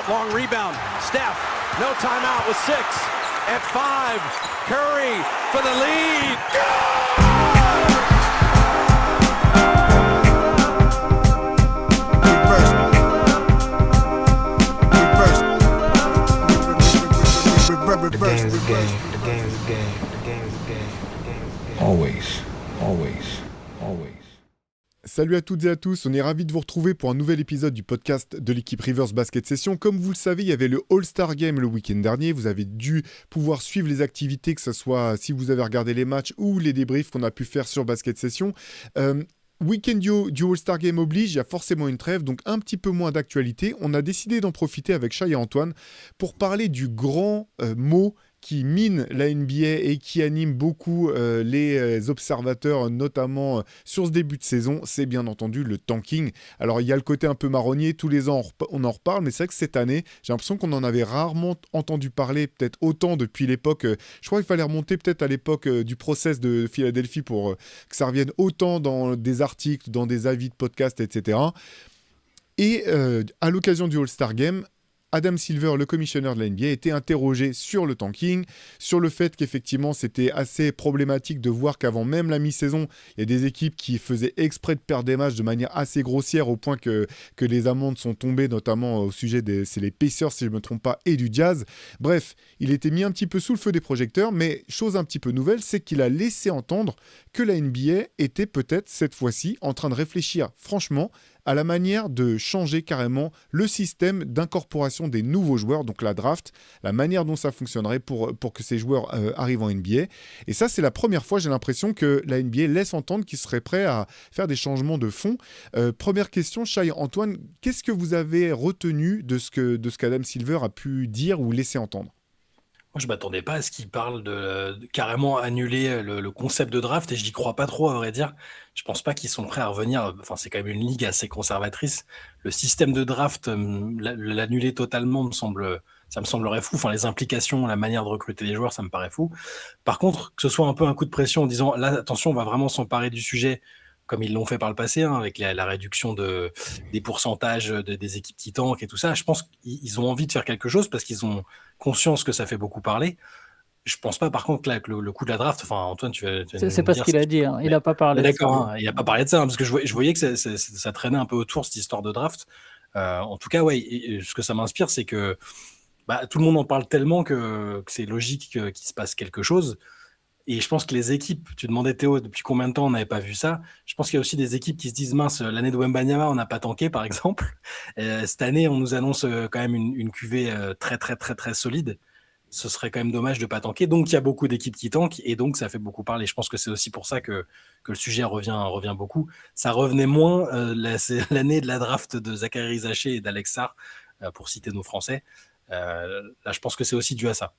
long rebound. Steph, no timeout with 6. At 5, Curry for the lead. The game's a game. The game's a game. The game's a game. The game's a game. Always, always, always. Salut à toutes et à tous, on est ravis de vous retrouver pour un nouvel épisode du podcast de l'équipe Rivers Basket Session. Comme vous le savez, il y avait le All-Star Game le week-end dernier. Vous avez dû pouvoir suivre les activités, que ce soit si vous avez regardé les matchs ou les débriefs qu'on a pu faire sur Basket Session. Week-end du All-Star Game oblige, il y a forcément une trêve, donc un petit peu moins d'actualité. On a décidé d'en profiter avec Shai et Antoine pour parler du grand mot qui mine la NBA et qui anime beaucoup les observateurs, notamment sur ce début de saison, c'est bien entendu le tanking. Alors il y a le côté un peu marronnier, tous les ans on en reparle, mais c'est vrai que cette année, j'ai l'impression qu'on en avait rarement entendu parler, peut-être autant depuis l'époque, je crois qu'il fallait remonter peut-être à l'époque du process de Philadelphie pour que ça revienne autant dans des articles, dans des avis de podcasts, etc. Et à l'occasion du All-Star Game, Adam Silver, le commissionneur de la NBA, a été interrogé sur le tanking, sur le fait qu'effectivement c'était assez problématique de voir qu'avant même la mi-saison, il y a des équipes qui faisaient exprès de perdre des matchs de manière assez grossière au point que les amendes sont tombées, notamment au sujet c'est les Pacers si je ne me trompe pas, et du Jazz. Bref, il était mis un petit peu sous le feu des projecteurs, mais chose un petit peu nouvelle, c'est qu'il a laissé entendre que la NBA était peut-être cette fois-ci en train de réfléchir franchement à la manière de changer carrément le système d'incorporation des nouveaux joueurs, donc la draft, la manière dont ça fonctionnerait pour que ces joueurs arrivent en NBA. Et ça, c'est la première fois, j'ai l'impression, que la NBA laisse entendre qu'ils seraient prêts à faire des changements de fond. Première question, Shai, Antoine, qu'est-ce que vous avez retenu de ce qu'Adam Silver a pu dire ou laisser entendre ? Moi, je m'attendais pas à ce qu'il parle de carrément annuler le concept de draft, et je n'y crois pas trop, à vrai dire. Je pense pas qu'ils sont prêts à revenir. Enfin, c'est quand même une ligue assez conservatrice. Le système de draft, l'annuler totalement ça me semblerait fou. Enfin, les implications, la manière de recruter les joueurs, ça me paraît fou. Par contre, que ce soit un peu un coup de pression en disant là, attention, on va vraiment s'emparer du sujet, comme ils l'ont fait par le passé, hein, avec la réduction des pourcentages des équipes qui tankent et tout ça. Je pense qu'ils ont envie de faire quelque chose parce qu'ils ont conscience que ça fait beaucoup parler. Je pense pas, par contre, là, que le coup de la draft, enfin, Antoine, tu vas C'est pas ce qu'il a dit, hein. Il n'a pas parlé de ça. D'accord, hein, il n'a pas parlé de ça, hein, parce que je voyais que ça traînait un peu autour, cette histoire de draft. En tout cas, ouais, et ce que ça m'inspire, c'est que tout le monde en parle tellement que c'est logique qu'il se passe quelque chose. Et je pense que les équipes, tu demandais Théo, depuis combien de temps on n'avait pas vu ça? Je pense qu'il y a aussi des équipes qui se disent, mince, l'année de Wembanyama, on n'a pas tanké, par exemple. Cette année, on nous annonce quand même une cuvée très, très, très, très solide. Ce serait quand même dommage de ne pas tanker. Donc, il y a beaucoup d'équipes qui tankent, et donc, ça fait beaucoup parler. Je pense que c'est aussi pour ça que le sujet revient beaucoup. Ça revenait moins c'est l'année de la draft de Zachary Zaché et d'Alex Sarr, pour citer nos Français. Là, je pense que c'est aussi dû à ça.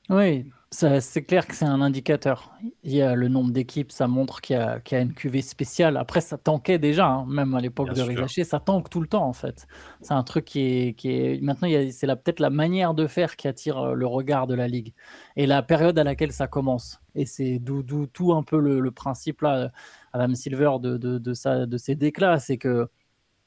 Oui, c'est clair que c'est un indicateur. Il y a le nombre d'équipes, ça montre qu'il y a une cuvée spéciale. Après, ça tankait déjà, hein, même à l'époque Bien de sûr. Rizaché, ça tanque tout le temps en fait. C'est un truc qui est... Maintenant, c'est peut-être la manière de faire qui attire le regard de la ligue et la période à laquelle ça commence. Et c'est d'où tout un peu le principe là, Adam Silver de ces déclats, c'est que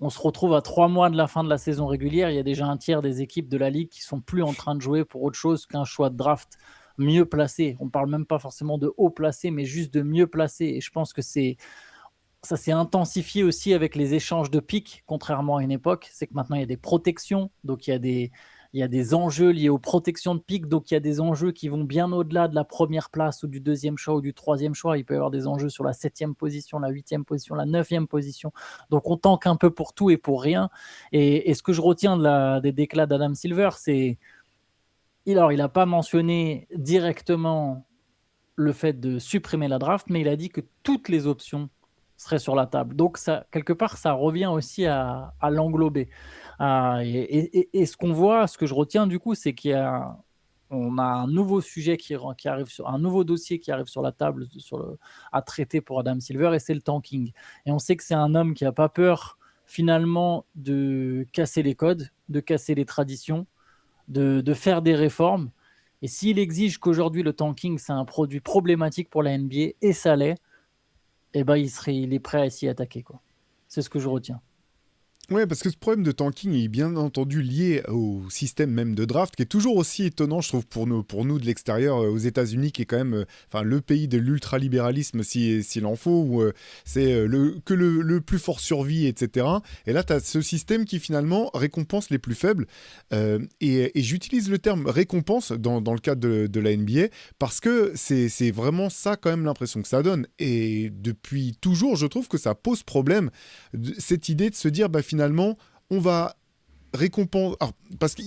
on se retrouve à 3 mois de la fin de la saison régulière, il y a déjà un tiers des équipes de la ligue qui sont plus en train de jouer pour autre chose qu'un choix de draft mieux placé. On parle même pas forcément de haut placé, mais juste de mieux placé. Et je pense que ça s'est intensifié aussi avec les échanges de pics, contrairement à une époque. C'est que maintenant, il y a des protections, donc il y a des enjeux liés aux protections de pics, donc il y a des enjeux qui vont bien au-delà de la première place ou du deuxième choix ou du troisième choix. Il peut y avoir des enjeux sur la 7e position, la 8e position, la 9e position. Donc on tanque un peu pour tout et pour rien. Et ce que je retiens des déclats d'Adam Silver, c'est... il n'a pas mentionné directement le fait de supprimer la draft, mais il a dit que toutes les options seraient sur la table. Donc, ça, quelque part, ça revient aussi à l'englober. Et ce qu'on voit, ce que je retiens du coup, c'est on a un nouveau sujet qui arrive un nouveau dossier qui arrive sur la table à traiter pour Adam Silver, et c'est le tanking. Et on sait que c'est un homme qui n'a pas peur finalement de casser les codes, de casser les traditions, de faire des réformes. Et s'il exige qu'aujourd'hui le tanking c'est un produit problématique pour la NBA, et ça l'est, eh ben il est prêt à s'y attaquer, quoi. C'est ce que je retiens. Ouais, parce que ce problème de tanking est bien entendu lié au système même de draft, qui est toujours aussi étonnant, je trouve, pour nous de l'extérieur, aux États-Unis, qui est quand même enfin, le pays de l'ultralibéralisme, s'il en faut, où c'est le plus fort survit, etc. Et là, tu as ce système qui finalement récompense les plus faibles. Et j'utilise le terme récompense dans le cadre de la NBA, parce que c'est vraiment ça, quand même, l'impression que ça donne. Et depuis toujours, je trouve que ça pose problème, cette idée de se dire, bah, finalement, on va récompenser. Parce qu'il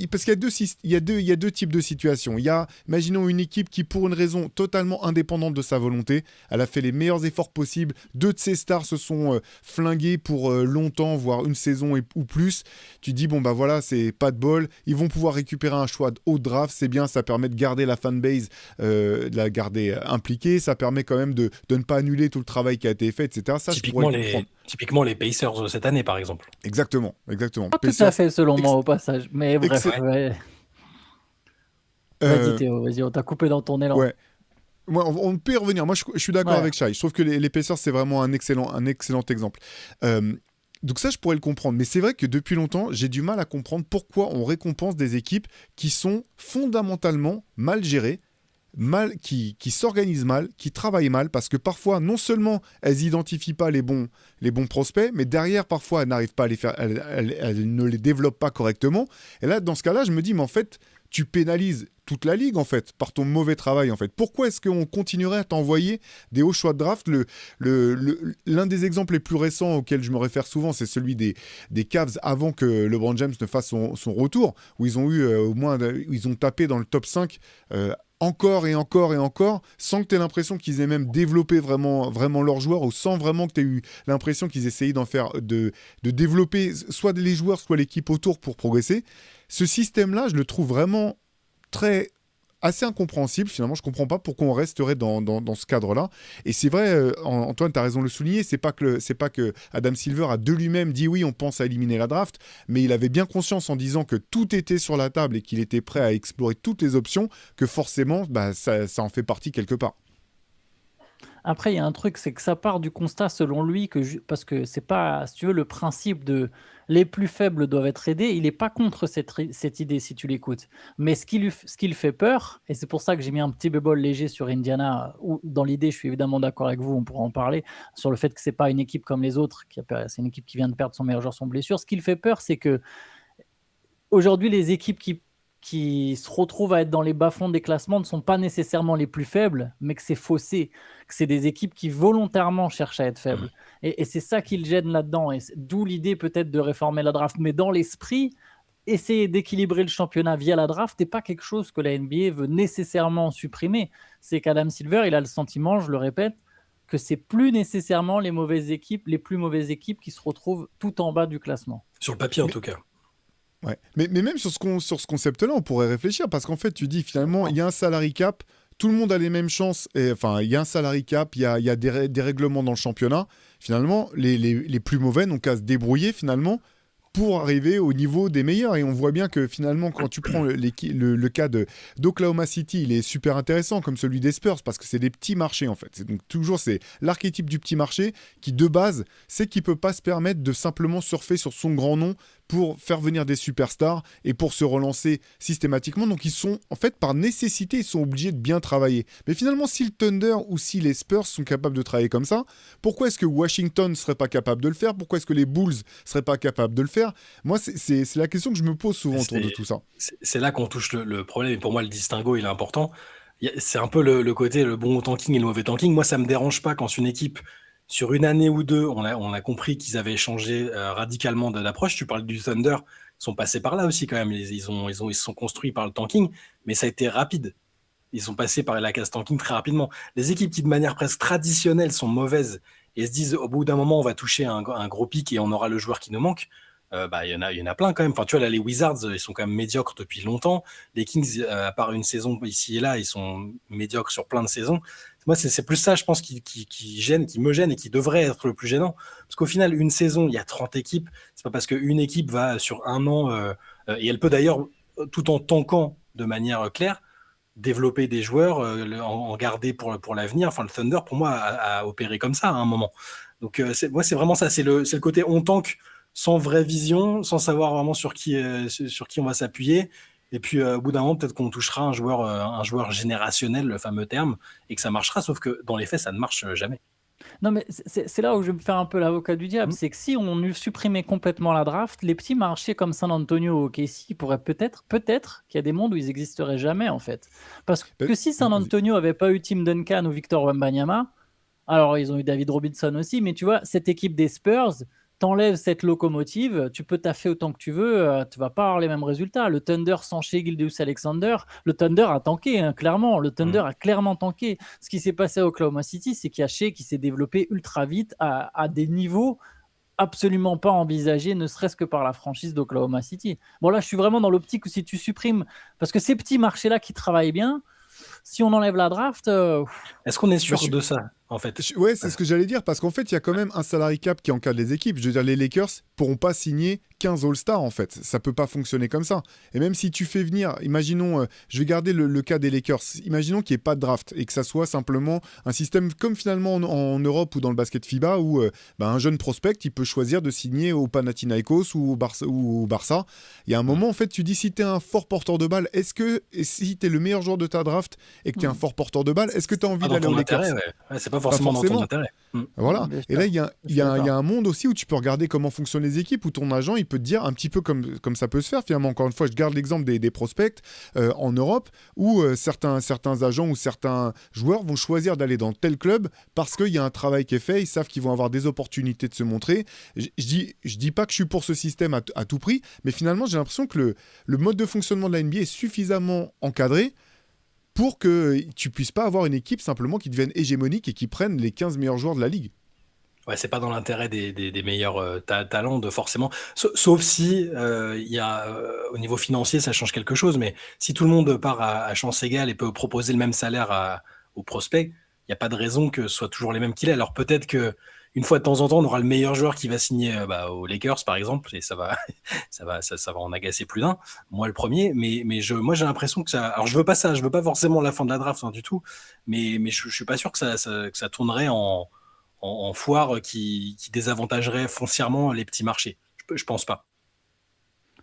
y a deux types de situations. Il y a, imaginons une équipe qui, pour une raison totalement indépendante de sa volonté, elle a fait les meilleurs efforts possibles. 2 de ses stars se sont flingués pour longtemps, voire une saison ou plus. Tu dis, bon, bah voilà, c'est pas de bol. Ils vont pouvoir récupérer un choix de haut draft. C'est bien, ça permet de garder la fanbase, de la garder impliquée. Ça permet quand même de ne pas annuler tout le travail qui a été fait, etc. Ça, je pourrais le comprendre. Typiquement les Pacers cette année, par exemple. Exactement. Pas tout à fait, selon moi, au passage. Mais bref, ouais. Vas-y, Théo, vas-y, on t'a coupé dans ton élan. Ouais. Moi, on peut y revenir. Moi, je suis d'accord avec Shai. Je trouve que les Pacers, c'est vraiment un excellent exemple. Donc ça, je pourrais le comprendre. Mais c'est vrai que depuis longtemps, j'ai du mal à comprendre pourquoi on récompense des équipes qui sont fondamentalement mal gérées, qui s'organisent mal, qui travaillent mal, parce que parfois, non seulement elles identifient pas les bons prospects, mais derrière, parfois, elles n'arrivent pas à les faire, elles ne les développent pas correctement. Et là, dans ce cas-là, je me dis, mais en fait, tu pénalises toute la ligue, en fait, par ton mauvais travail, en fait. Pourquoi est-ce qu'on continuerait à t'envoyer des hauts choix de draft? L'un des exemples les plus récents auxquels je me réfère souvent, c'est celui des Cavs avant que LeBron James ne fasse son retour, où ils ont eu ils ont tapé dans le top 5 encore et encore et encore, sans que tu aies l'impression qu'ils aient même développé vraiment leurs joueurs, ou sans vraiment que tu aies eu l'impression qu'ils essayaient de développer soit les joueurs, soit l'équipe autour pour progresser. Ce système-là, je le trouve vraiment assez incompréhensible. Finalement, je comprends pas pourquoi on resterait dans ce cadre-là. Et c'est vrai, Antoine, tu as raison de le souligner, c'est pas que Adam Silver a de lui-même dit oui, on pense à éliminer la draft, mais il avait bien conscience, en disant que tout était sur la table et qu'il était prêt à explorer toutes les options, que forcément, bah, ça en fait partie quelque part. Après, il y a un truc, c'est que ça part du constat, selon lui, parce que c'est pas, si tu veux, le principe de les plus faibles doivent être aidés, il n'est pas contre cette idée, si tu l'écoutes. Mais ce qui le fait peur, et c'est pour ça que j'ai mis un petit bémol léger sur Indiana, où dans l'idée, je suis évidemment d'accord avec vous, on pourra en parler, sur le fait que c'est pas une équipe comme les autres, c'est une équipe qui vient de perdre son meilleur joueur, son blessure. Ce qui le fait peur, c'est que aujourd'hui, les équipes qui se retrouvent à être dans les bas-fonds des classements ne sont pas nécessairement les plus faibles, mais que c'est faussé, que c'est des équipes qui volontairement cherchent à être faibles. Et c'est ça qui le gêne là-dedans, et d'où l'idée peut-être de réformer la draft. Mais dans l'esprit, essayer d'équilibrer le championnat via la draft n'est pas quelque chose que la NBA veut nécessairement supprimer. C'est qu'Adam Silver, il a le sentiment, je le répète, que c'est plus nécessairement les plus mauvaises équipes qui se retrouvent tout en bas du classement. Sur le papier, en tout cas. Ouais. Mais même sur ce concept-là, on pourrait réfléchir, parce qu'en fait, tu dis finalement, il y a un salary cap, tout le monde a les mêmes chances, enfin, il y a un salary cap, il y a des règlements dans le championnat. Finalement, les plus mauvais n'ont qu'à se débrouiller, finalement, pour arriver au niveau des meilleurs. Et on voit bien que finalement, quand tu prends le cas d'Oklahoma City, il est super intéressant, comme celui des Spurs, parce que c'est des petits marchés, en fait. Donc toujours, c'est l'archétype du petit marché qui, de base, c'est qu'il ne peut pas se permettre de simplement surfer sur son grand nom pour faire venir des superstars et pour se relancer systématiquement. Donc ils sont, en fait, par nécessité, ils sont obligés de bien travailler. Mais finalement, si le Thunder ou si les Spurs sont capables de travailler comme ça, pourquoi est-ce que Washington ne serait pas capable de le faire? Pourquoi est-ce que les Bulls ne seraient pas capables de le faire? Moi, c'est la question que je me pose souvent autour de tout ça. C'est là qu'on touche le problème. Et pour moi, le distinguo, il est important. C'est un peu le côté, le bon tanking et le mauvais tanking. Moi, ça ne me dérange pas quand une équipe, sur une année ou deux, on a compris qu'ils avaient changé radicalement d'approche. Tu parles du Thunder, ils sont passés par là aussi quand même. Ils se sont construits par le tanking, mais ça a été rapide. Ils sont passés par la case tanking très rapidement. Les équipes qui, de manière presque traditionnelle, sont mauvaises et se disent, au bout d'un moment, on va toucher un gros pic et on aura le joueur qui nous manque. Il y en a plein quand même. Enfin, tu vois, là, les Wizards, ils sont quand même médiocres depuis longtemps. Les Kings, à part une saison ici et là, ils sont médiocres sur plein de saisons. Moi, c'est plus ça, je pense, qui me gêne et qui devrait être le plus gênant. Parce qu'au final, une saison, il y a 30 équipes. C'est pas parce qu'une équipe va sur un an, et elle peut d'ailleurs, tout en tankant de manière claire, développer des joueurs, en garder pour l'avenir. Enfin, le Thunder, pour moi, a opéré comme ça à un moment. Donc, moi, c'est vraiment ça. C'est le côté on tank sans vraie vision, sans savoir vraiment sur qui on va s'appuyer. Et puis au bout d'un moment, peut-être qu'on touchera un joueur générationnel, le fameux terme, et que ça marchera. Sauf que dans les faits, ça ne marche jamais. Non, mais c'est là où je vais me faire un peu l'avocat du diable. Mm. C'est que si on eût supprimé complètement la draft, les petits marchés comme San Antonio ou OKC pourraient peut-être qu'il y a des mondes où ils n'existeraient jamais, en fait. Parce que si San Vas-y. Antonio avait pas eu Tim Duncan ou Victor Wembanyama, alors ils ont eu David Robinson aussi, mais tu vois, cette équipe des Spurs, t'enlèves cette locomotive, tu peux taffer autant que tu veux, tu vas pas avoir les mêmes résultats. Le Thunder sans Shai Gilgeous-Alexander, le Thunder a tanké, hein, clairement. Le Thunder a clairement tanké. Ce qui s'est passé à Oklahoma City, c'est qu'il y a Shai qui s'est développé ultra vite à des niveaux absolument pas envisagés, ne serait-ce que par la franchise d'Oklahoma City. Bon, là, je suis vraiment dans l'optique où si tu supprimes, parce que ces petits marchés-là qui travaillent bien, si on enlève la draft, Est-ce qu'on est sûr je- de ça, en fait? Ouais, c'est ce que j'allais dire, parce qu'en fait, il y a quand même un salary cap qui encadre les équipes. Je veux dire, les Lakers pourront pas signer 15 All-Stars, en fait. Ça peut pas fonctionner comme ça. Et même si tu fais venir, imaginons, je vais garder le cas des Lakers, imaginons qu'il n'y ait pas de draft et que ça soit simplement un système comme finalement en Europe ou dans le basket FIBA où un jeune prospect, il peut choisir de signer au Panathinaikos ou au Barça. Il y a un moment, en fait, tu dis si tu es un fort porteur de balle, et si tu es le meilleur joueur de ta draft et que tu es un fort porteur de balle, est-ce que tu as envie Pas dans d'aller aux ton Lakers? intérêt, ouais. Ouais, c'est pas forcément dans ton forcément. intérêt. Voilà. Bien Et sûr. là, il y Je suis a d'accord. un monde aussi où tu peux regarder comment fonctionnent les équipes, où ton agent, il peut te dire un petit peu comme ça peut se faire finalement. Encore une fois, je garde l'exemple des prospects en Europe, où certains agents ou certains joueurs vont choisir d'aller dans tel club parce qu'il y a un travail qui est fait, ils savent qu'ils vont avoir des opportunités de se montrer. Je dis pas que je suis pour ce système à tout prix, mais finalement, j'ai l'impression que le mode de fonctionnement de la NBA est suffisamment encadré pour que tu puisses pas avoir une équipe simplement qui devienne hégémonique et qui prenne les 15 meilleurs joueurs de la ligue. Ouais, c'est pas dans l'intérêt des meilleurs talents de forcément. Sauf si il y a au niveau financier, ça change quelque chose. Mais si tout le monde part à chance égale et peut proposer le même salaire aux prospects, il n'y a pas de raison que ce soit toujours les mêmes qu'il est. Alors peut-être que une fois de temps en temps, on aura le meilleur joueur qui va signer aux Lakers, par exemple, et ça va en agacer plus d'un. Moi, le premier. Mais moi, j'ai l'impression que ça. Alors, je veux pas ça. Je veux pas forcément la fin de la draft, hein, du tout. Mais je suis pas sûr que ça tournerait en foire qui désavantagerait foncièrement les petits marchés. Je pense pas.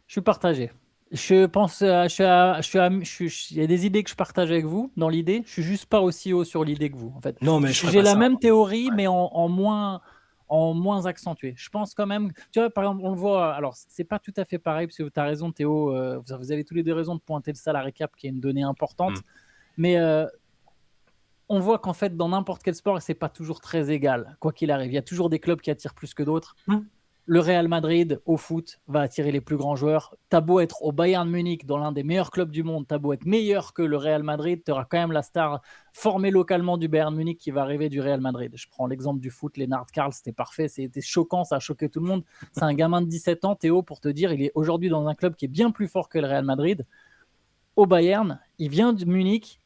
Je suis partagé. Je pense, il y a des idées que je partage avec vous dans l'idée. Je suis juste pas aussi haut sur l'idée que vous, en fait. Non, mais je ferais J'ai pas la ça. même théorie, mais en moins accentué. Je pense quand même, tu vois, par exemple, on le voit, alors c'est pas tout à fait pareil, parce que tu as raison, Théo, vous avez tous les deux raison de pointer le salary cap, qui est une donnée importante, mais on voit qu'en fait, dans n'importe quel sport, c'est pas toujours très égal, quoi qu'il arrive. Il y a toujours des clubs qui attirent plus que d'autres. Le Real Madrid, au foot, va attirer les plus grands joueurs. T'as beau être au Bayern Munich, dans l'un des meilleurs clubs du monde, t'as beau être meilleur que le Real Madrid, tu auras quand même la star formée localement du Bayern Munich qui va arriver du Real Madrid. Je prends l'exemple du foot, Lennart Karl, c'était parfait, c'était choquant, ça a choqué tout le monde. C'est un gamin de 17 ans, Théo, pour te dire, il est aujourd'hui dans un club qui est bien plus fort que le Real Madrid. Au Bayern, il vient de Munich,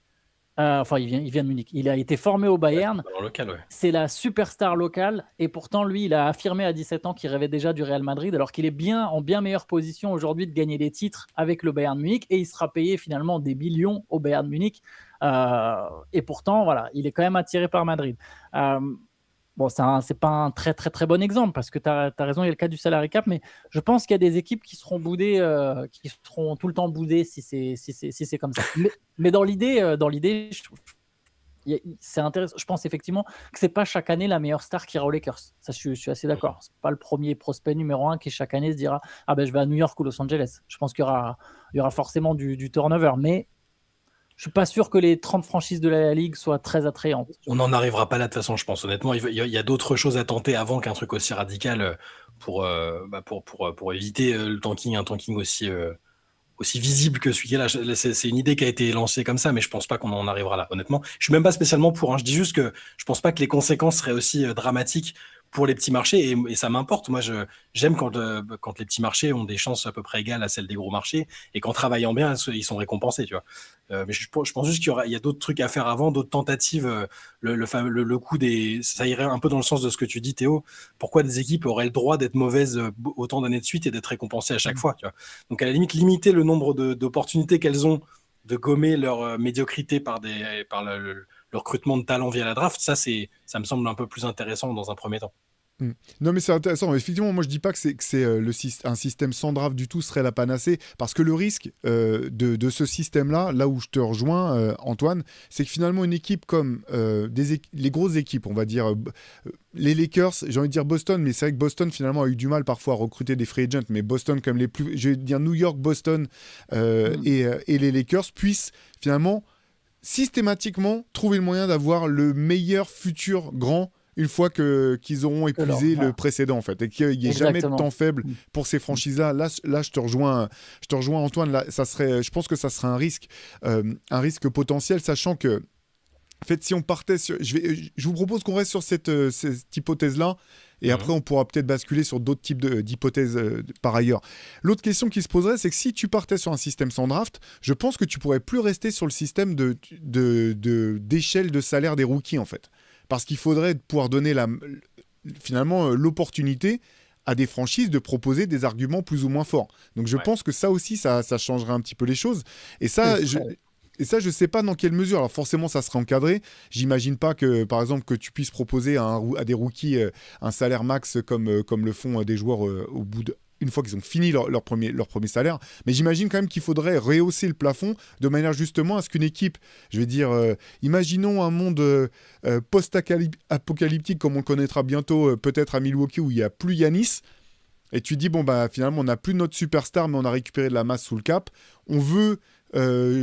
il vient de Munich. Il a été formé au Bayern. Local, ouais. C'est la superstar locale. Et pourtant, lui, il a affirmé à 17 ans qu'il rêvait déjà du Real Madrid, alors qu'il est en bien meilleure position aujourd'hui de gagner des titres avec le Bayern Munich. Et il sera payé finalement des millions au Bayern Munich. Et pourtant, voilà, il est quand même attiré par Madrid. Bon, c'est pas un très très très bon exemple parce que tu as raison, il y a le cas du salary cap, mais je pense qu'il y a des équipes qui seront boudées, qui seront tout le temps boudées si c'est comme ça. Mais dans l'idée, c'est intéressant. Je pense effectivement que c'est pas chaque année la meilleure star qui ira aux Lakers. Ça, je suis assez d'accord. C'est pas le premier prospect numéro 1 qui chaque année se dira je vais à New York ou Los Angeles. Je pense qu'il y aura forcément du turnover, mais je suis pas sûr que les 30 franchises de la Ligue soient très attrayantes. On n'en arrivera pas là de toute façon, je pense. Honnêtement, il y a d'autres choses à tenter avant qu'un truc aussi radical pour éviter le tanking, un tanking aussi visible que celui qui est là. C'est une idée qui a été lancée comme ça, mais je pense pas qu'on en arrivera là. Honnêtement, je suis même pas spécialement pour. Je dis juste que je pense pas que les conséquences seraient aussi dramatiques pour les petits marchés et ça m'importe. Moi, j'aime quand les petits marchés ont des chances à peu près égales à celles des gros marchés et qu'en travaillant bien, ils sont récompensés, tu vois. Mais je pense juste qu'il y a d'autres trucs à faire avant, d'autres tentatives. Le coup ça irait un peu dans le sens de ce que tu dis, Théo. Pourquoi des équipes auraient le droit d'être mauvaises autant d'années de suite et d'être récompensées à chaque fois, tu vois. Donc à la limite, limiter le nombre d'opportunités qu'elles ont de gommer leur médiocrité par le recrutement de talents via la draft, ça me semble un peu plus intéressant dans un premier temps. Non, mais c'est intéressant. Effectivement, moi, je dis pas que un système sans draft du tout serait la panacée, parce que le risque de ce système-là, là où je te rejoins, Antoine, c'est que finalement, une équipe comme les grosses équipes, on va dire les Lakers, j'ai envie de dire Boston, mais c'est vrai que Boston, finalement, a eu du mal parfois à recruter des free agents, mais Boston, comme les plus... Je vais dire New York, Boston et les Lakers puissent finalement systématiquement trouver le moyen d'avoir le meilleur futur grand une fois qu'ils auront épuisé le précédent, en fait, et qu'il n'y ait jamais de temps faible pour ces franchises-là. Là, je te rejoins Antoine. Là, je pense que ça serait un risque potentiel, sachant que, en fait, si on partait sur... Je vous propose qu'on reste sur cette hypothèse-là, et après, on pourra peut-être basculer sur d'autres types d'hypothèses par ailleurs. L'autre question qui se poserait, c'est que si tu partais sur un système sans draft, je pense que tu pourrais plus rester sur le système d'échelle de salaire des rookies, en fait. Parce qu'il faudrait pouvoir donner finalement l'opportunité à des franchises de proposer des arguments plus ou moins forts. Donc je pense que ça aussi, ça changerait un petit peu les choses. Et ça, je sais pas dans quelle mesure. Alors forcément, ça serait encadré. J'imagine pas que, par exemple, que tu puisses proposer à des rookies un salaire max comme le font des joueurs au bout une fois qu'ils ont fini leur premier salaire. Mais j'imagine quand même qu'il faudrait rehausser le plafond de manière justement à ce qu'une équipe, je vais dire, imaginons un monde post-apocalyptique comme on le connaîtra bientôt peut-être à Milwaukee où il n'y a plus Giannis, et tu dis, bon, bah finalement, on n'a plus notre superstar, mais on a récupéré de la masse sous le cap. On veut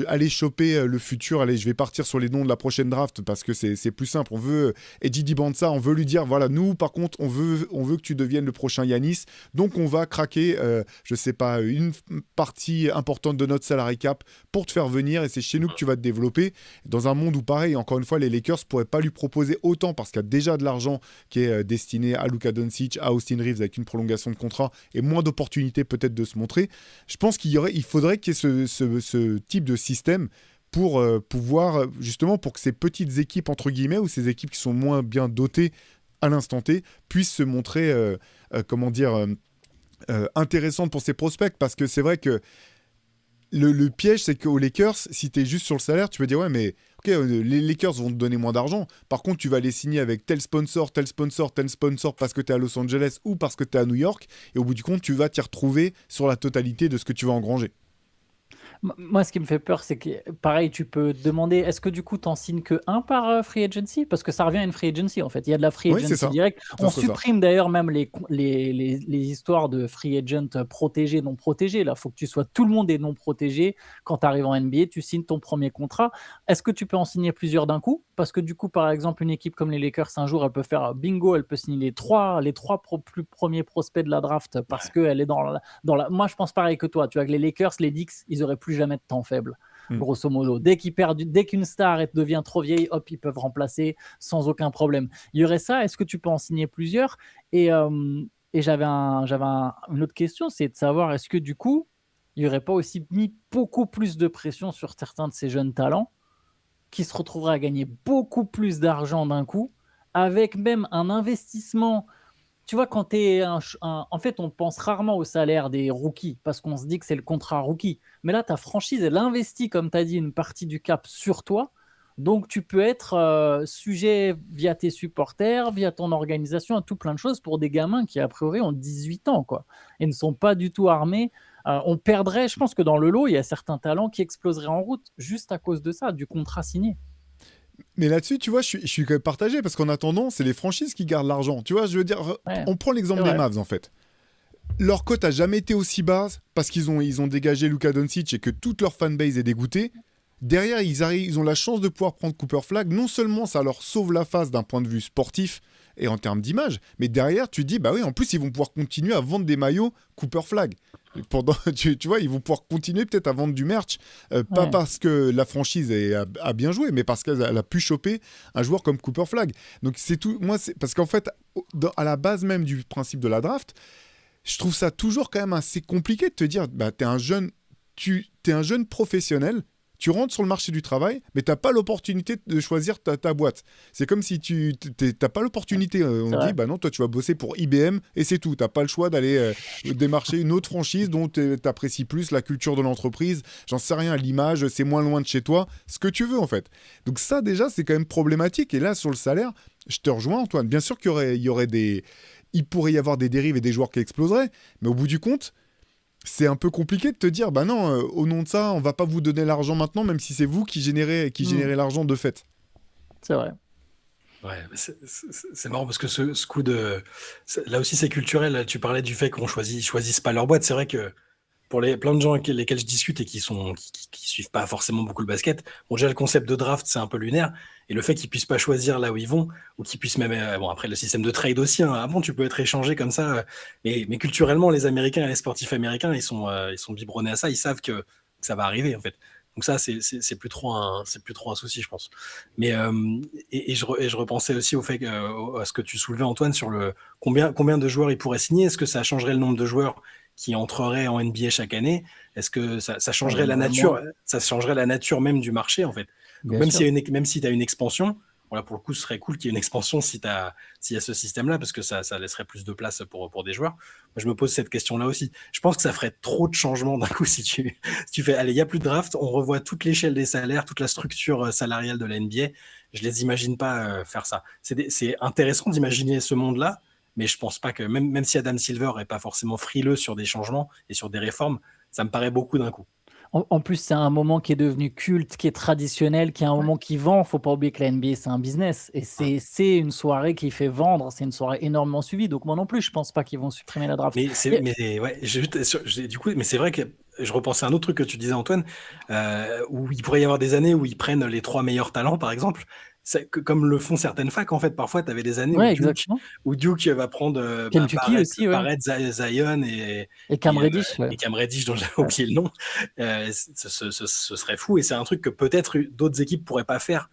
aller choper le futur. Allez, je vais partir sur les noms de la prochaine draft parce que c'est plus simple. On veut Eddie Dibanza, on veut lui dire, voilà, nous, par contre, on veut que tu deviennes le prochain Giannis. Donc, on va craquer, je sais pas, une partie importante de notre salary cap pour te faire venir, et c'est chez nous que tu vas te développer. Dans un monde où, pareil, encore une fois, les Lakers pourraient pas lui proposer autant parce qu'il y a déjà de l'argent qui est destiné à Luka Doncic, à Austin Reeves avec une prolongation de contrat et moins d'opportunités peut-être de se montrer. Je pense il faudrait qu'il y ait ce type de système pour pouvoir, justement, pour que ces petites équipes, entre guillemets, ou ces équipes qui sont moins bien dotées à l'instant T, puissent se montrer, intéressantes pour ces prospects. Parce que c'est vrai que le piège, c'est qu'aux Lakers, si tu es juste sur le salaire, tu peux dire, ouais, mais ok, les Lakers vont te donner moins d'argent. Par contre, tu vas les signer avec tel sponsor, parce que tu es à Los Angeles ou parce que tu es à New York. Et au bout du compte, tu vas t'y retrouver sur la totalité de ce que tu vas engranger. Moi, ce qui me fait peur, c'est que, pareil, tu peux te demander, est-ce que du coup, t'en signes que un par free agency? Parce que ça revient à une free agency, en fait. Il y a de la free agency directe. On supprime d'ailleurs même les histoires de free agent protégés, non protégés. Là, il faut que tu sois tout le monde est non protégé. Quand tu arrives en NBA, tu signes ton premier contrat. Est-ce que tu peux en signer plusieurs d'un coup? Parce que du coup, par exemple, une équipe comme les Lakers, un jour, elle peut faire bingo, elle peut signer les trois plus premiers prospects de la draft parce qu'elle est dans la... Moi, je pense pareil que toi. Tu vois que les Lakers, les Knicks, ils auraient plus jamais de temps faible, grosso modo. Dès qu'une star devient trop vieille, hop, ils peuvent remplacer sans aucun problème. Il y aurait ça. Est-ce que tu peux en signer plusieurs? Et j'avais une autre question, c'est de savoir, est-ce que du coup, il n'y aurait pas aussi mis beaucoup plus de pression sur certains de ces jeunes talents qui se retrouveraient à gagner beaucoup plus d'argent d'un coup, avec même un investissement. Tu vois, quand en fait, on pense rarement au salaire des rookies parce qu'on se dit que c'est le contrat rookie. Mais là, ta franchise, elle investit, comme tu as dit, une partie du cap sur toi. Donc, tu peux être sujet via tes supporters, via ton organisation, à tout plein de choses pour des gamins qui, a priori, ont 18 ans, quoi, et ne sont pas du tout armés. On perdrait, je pense que dans le lot, il y a certains talents qui exploseraient en route juste à cause de ça, du contrat signé. Mais là-dessus, tu vois, je suis quand même partagé parce qu'en attendant, c'est les franchises qui gardent l'argent. Tu vois, je veux dire, on prend l'exemple des Mavs, en fait. Leur cote a jamais été aussi basse parce qu'ils ont dégagé Luka Doncic et que toute leur fanbase est dégoûtée. Derrière, ils ont la chance de pouvoir prendre Cooper Flag. Non seulement ça leur sauve la face d'un point de vue sportif et en termes d'image, mais derrière, tu dis, bah oui, en plus, ils vont pouvoir continuer à vendre des maillots Cooper Flag. Tu vois, ils vont pouvoir continuer peut-être à vendre du merch, pas parce que la franchise a bien joué, mais parce qu'elle a pu choper un joueur comme Cooper Flag. Donc c'est tout. Moi, c'est parce qu'en fait, à la base même du principe de la draft, je trouve ça toujours quand même assez compliqué de te dire, bah t'es un jeune professionnel. Tu rentres sur le marché du travail, mais tu n'as pas l'opportunité de choisir ta boîte. C'est comme si tu n'as pas l'opportunité. On dit, bah non, toi, tu vas bosser pour IBM et c'est tout. Tu n'as pas le choix d'aller démarcher une autre franchise dont tu apprécies plus la culture de l'entreprise. J'en sais rien, l'image, c'est moins loin de chez toi. Ce que tu veux, en fait. Donc ça, déjà, c'est quand même problématique. Et là, sur le salaire, je te rejoins, Antoine. Bien sûr qu'il y aurait des il pourrait y avoir des dérives et des joueurs qui exploseraient, mais au bout du compte, c'est un peu compliqué de te dire, bah non, au nom de ça, on va pas vous donner l'argent maintenant, même si c'est vous qui générez l'argent de fait. C'est vrai. Ouais, mais c'est marrant parce que ce coup de. Là aussi, c'est culturel. Là, tu parlais du fait qu'on choisisse pas leur boîte. C'est vrai que pour plein de gens avec lesquels je discute et qui suivent pas forcément beaucoup le basket, bon, déjà le concept de draft, c'est un peu lunaire. Et le fait qu'ils puissent pas choisir là où ils vont, ou qu'ils puissent même. Bon, après, le système de trade aussi. Hein, ah bon, tu peux être échangé comme ça. Mais culturellement, les Américains et les sportifs américains, ils sont biberonnés à ça. Ils savent que ça va arriver, en fait. Donc ça, c'est plus trop un souci, je pense. Mais et je repensais aussi au fait à ce que tu soulevais, Antoine, sur le combien de joueurs ils pourraient signer. Est-ce que ça changerait le nombre de joueurs qui entreraient en NBA chaque année? Est-ce que ça changerait la nature? Ça changerait la nature même du marché, en fait. Donc, même si tu as une expansion, voilà, pour le coup, ce serait cool qu'il y ait une expansion s'il y a ce système-là, parce que ça laisserait plus de place pour des joueurs. Moi, je me pose cette question-là aussi. Je pense que ça ferait trop de changements d'un coup si tu fais, allez, il n'y a plus de draft, on revoit toute l'échelle des salaires, toute la structure salariale de la NBA. Je les imagine pas faire ça. C'est intéressant d'imaginer ce monde-là, mais je pense pas que, même si Adam Silver n'est pas forcément frileux sur des changements et sur des réformes, ça me paraît beaucoup d'un coup. En plus, c'est un moment qui est devenu culte, qui est traditionnel, qui est un moment qui vend. Faut pas oublier que la NBA, c'est un business. Et c'est une soirée qui fait vendre. C'est une soirée énormément suivie. Donc, moi non plus, je pense pas qu'ils vont supprimer la draft. Mais c'est vrai que je repensais à un autre truc que tu disais, Antoine, où il pourrait y avoir des années où ils prennent les 3 meilleurs talents, par exemple. Comme le font certaines facs, en fait, parfois, tu avais des années où Duke va prendre Kentucky aussi, ouais. Barrett, Zion et Cam Reddish. Et Cam Reddish, dont j'avais oublié le nom. Ce serait fou, et c'est un truc que peut-être d'autres équipes pourraient pas faire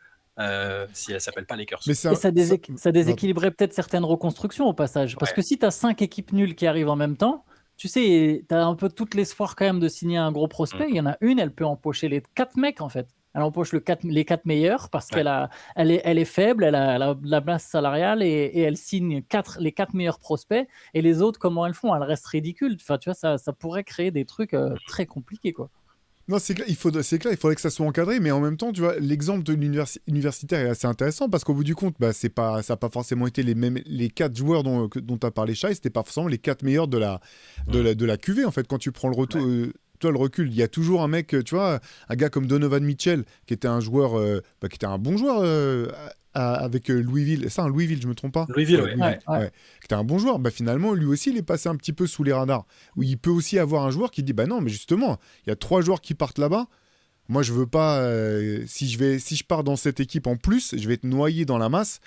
si elles ne s'appellent pas Lakers. Et ça déséquilibrerait peut-être certaines reconstructions au passage. Parce que si tu as 5 équipes nulles qui arrivent en même temps, tu sais, tu as un peu tout l'espoir quand même de signer un gros prospect. Il y en a une, elle peut empocher les 4 mecs, en fait. Elle empoche les 4 meilleurs parce qu'elle est faible, elle a la masse salariale et elle signe les 4 meilleurs prospects. Et les autres, comment elles font? Elles restent ridicules. Enfin, tu vois, ça pourrait créer des trucs très compliqués, quoi. Non, c'est clair, il faudrait que ça soit encadré, mais en même temps, tu vois, l'exemple de l'universitaire est assez intéressant parce qu'au bout du compte, ça n'a pas forcément été les 4 joueurs dont tu as parlé, Shai, c'était pas forcément les 4 meilleurs de la QV, en fait, quand tu prends le retour. Toi, le recul, il y a toujours un mec, tu vois, un gars comme Donovan Mitchell, qui était un joueur, qui était un bon joueur avec Louisville. Ça, Louisville, je me trompe pas. Louisville, ouais. Qui était un bon joueur. Finalement, lui aussi, il est passé un petit peu sous les radars. Où il peut aussi avoir un joueur qui dit, non, mais justement, il y a 3 joueurs qui partent là-bas. Moi, je veux pas. Si je pars dans cette équipe en plus, je vais être noyé dans la masse.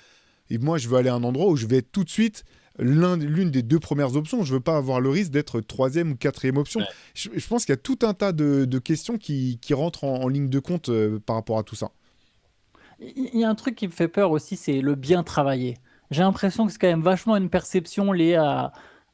Et moi, je veux aller à un endroit où je vais être tout de suite l'une des 2 premières options. Je veux pas avoir le risque d'être 3e ou 4e option. Ouais. Je pense qu'il y a tout un tas de questions qui rentrent en ligne de compte par rapport à tout ça. Il y a un truc qui me fait peur aussi, c'est le bien travailler. J'ai l'impression que c'est quand même vachement une perception liée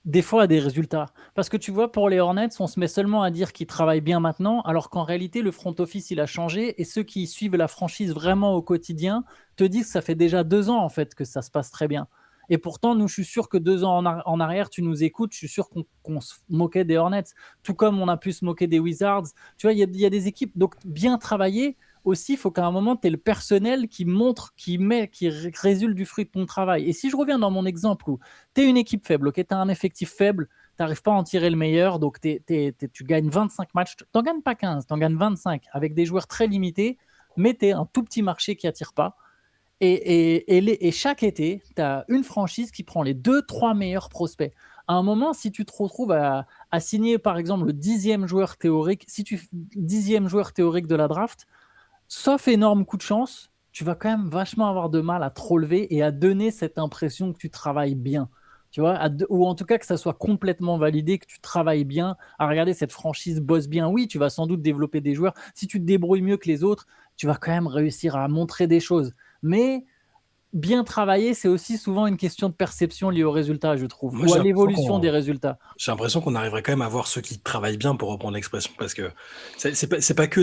des fois à des résultats. Parce que tu vois, pour les Hornets, on se met seulement à dire qu'ils travaillent bien maintenant, alors qu'en réalité, le front office, il a changé, et ceux qui suivent la franchise vraiment au quotidien te disent que ça fait déjà 2 ans, en fait, que ça se passe très bien. Et pourtant, nous, je suis sûr que 2 ans en arrière, tu nous écoutes, je suis sûr qu'on se moquait des Hornets, tout comme on a pu se moquer des Wizards. Tu vois, il y a des équipes, donc bien travailler, aussi, il faut qu'à un moment, tu aies le personnel qui montre, qui résulte du fruit de ton travail. Et si je reviens dans mon exemple où tu es une équipe faible, tu as un effectif faible, tu n'arrives pas à en tirer le meilleur, donc tu gagnes 25 matchs, tu n'en gagnes pas 15, tu en gagnes 25 avec des joueurs très limités, mais tu es un tout petit marché qui n'attire pas. Et chaque été, tu as une franchise qui prend les 2-3 meilleurs prospects. À un moment, si tu te retrouves à signer, par exemple, le 10e joueur théorique, 10e joueur théorique de la draft, sauf énorme coup de chance, tu vas quand même vachement avoir de mal à te relever et à donner cette impression que tu travailles bien. Tu vois, ou en tout cas que ça soit complètement validé, que tu travailles bien, à regarder cette franchise bosse bien. Oui, tu vas sans doute développer des joueurs. Si tu te débrouilles mieux que les autres, tu vas quand même réussir à montrer des choses. Mais bien travailler, c'est aussi souvent une question de perception liée aux résultats, je trouve, ou à l'évolution des résultats. J'ai l'impression qu'on arriverait quand même à voir ceux qui travaillent bien, pour reprendre l'expression, parce que c'est pas que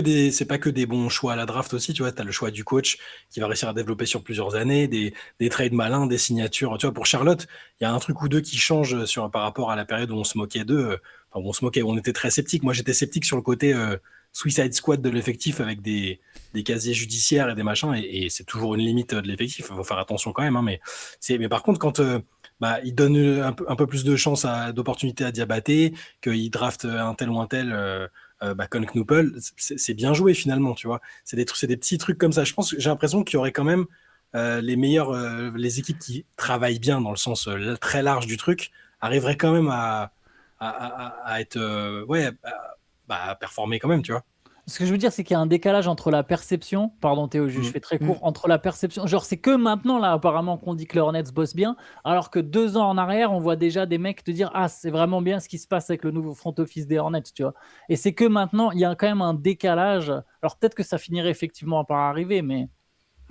des bons choix à la draft aussi, tu vois, tu as le choix du coach qui va réussir à développer sur plusieurs années, des trades malins, des signatures. Tu vois, pour Charlotte, il y a un truc ou deux qui changent par rapport à la période où on se moquait d'eux. Enfin, on était très sceptiques. Moi, j'étais sceptique sur le côté Suicide Squad de l'effectif avec des casiers judiciaires et des machins, et c'est toujours une limite de l'effectif. Il faut faire attention quand même, hein, mais par contre, quand il donne un peu plus de chance, d'opportunité à Diabaté, qu'il draft un tel ou un tel, Con Knuppel, c'est bien joué finalement, tu vois. C'est des petits trucs comme ça. J'ai l'impression qu'il y aurait quand même les équipes qui travaillent bien dans le sens très large du truc, arriveraient quand même à être, à performer quand même, tu vois. Ce que je veux dire, c'est qu'il y a un décalage entre la perception, pardon Théo, je fais très court, entre la perception, genre c'est que maintenant là apparemment qu'on dit que les Hornets bossent bien, alors que 2 ans en arrière, on voit déjà des mecs te dire ah c'est vraiment bien ce qui se passe avec le nouveau front office des Hornets, tu vois. Et c'est que maintenant, il y a quand même un décalage. Alors peut-être que ça finirait effectivement par arriver, mais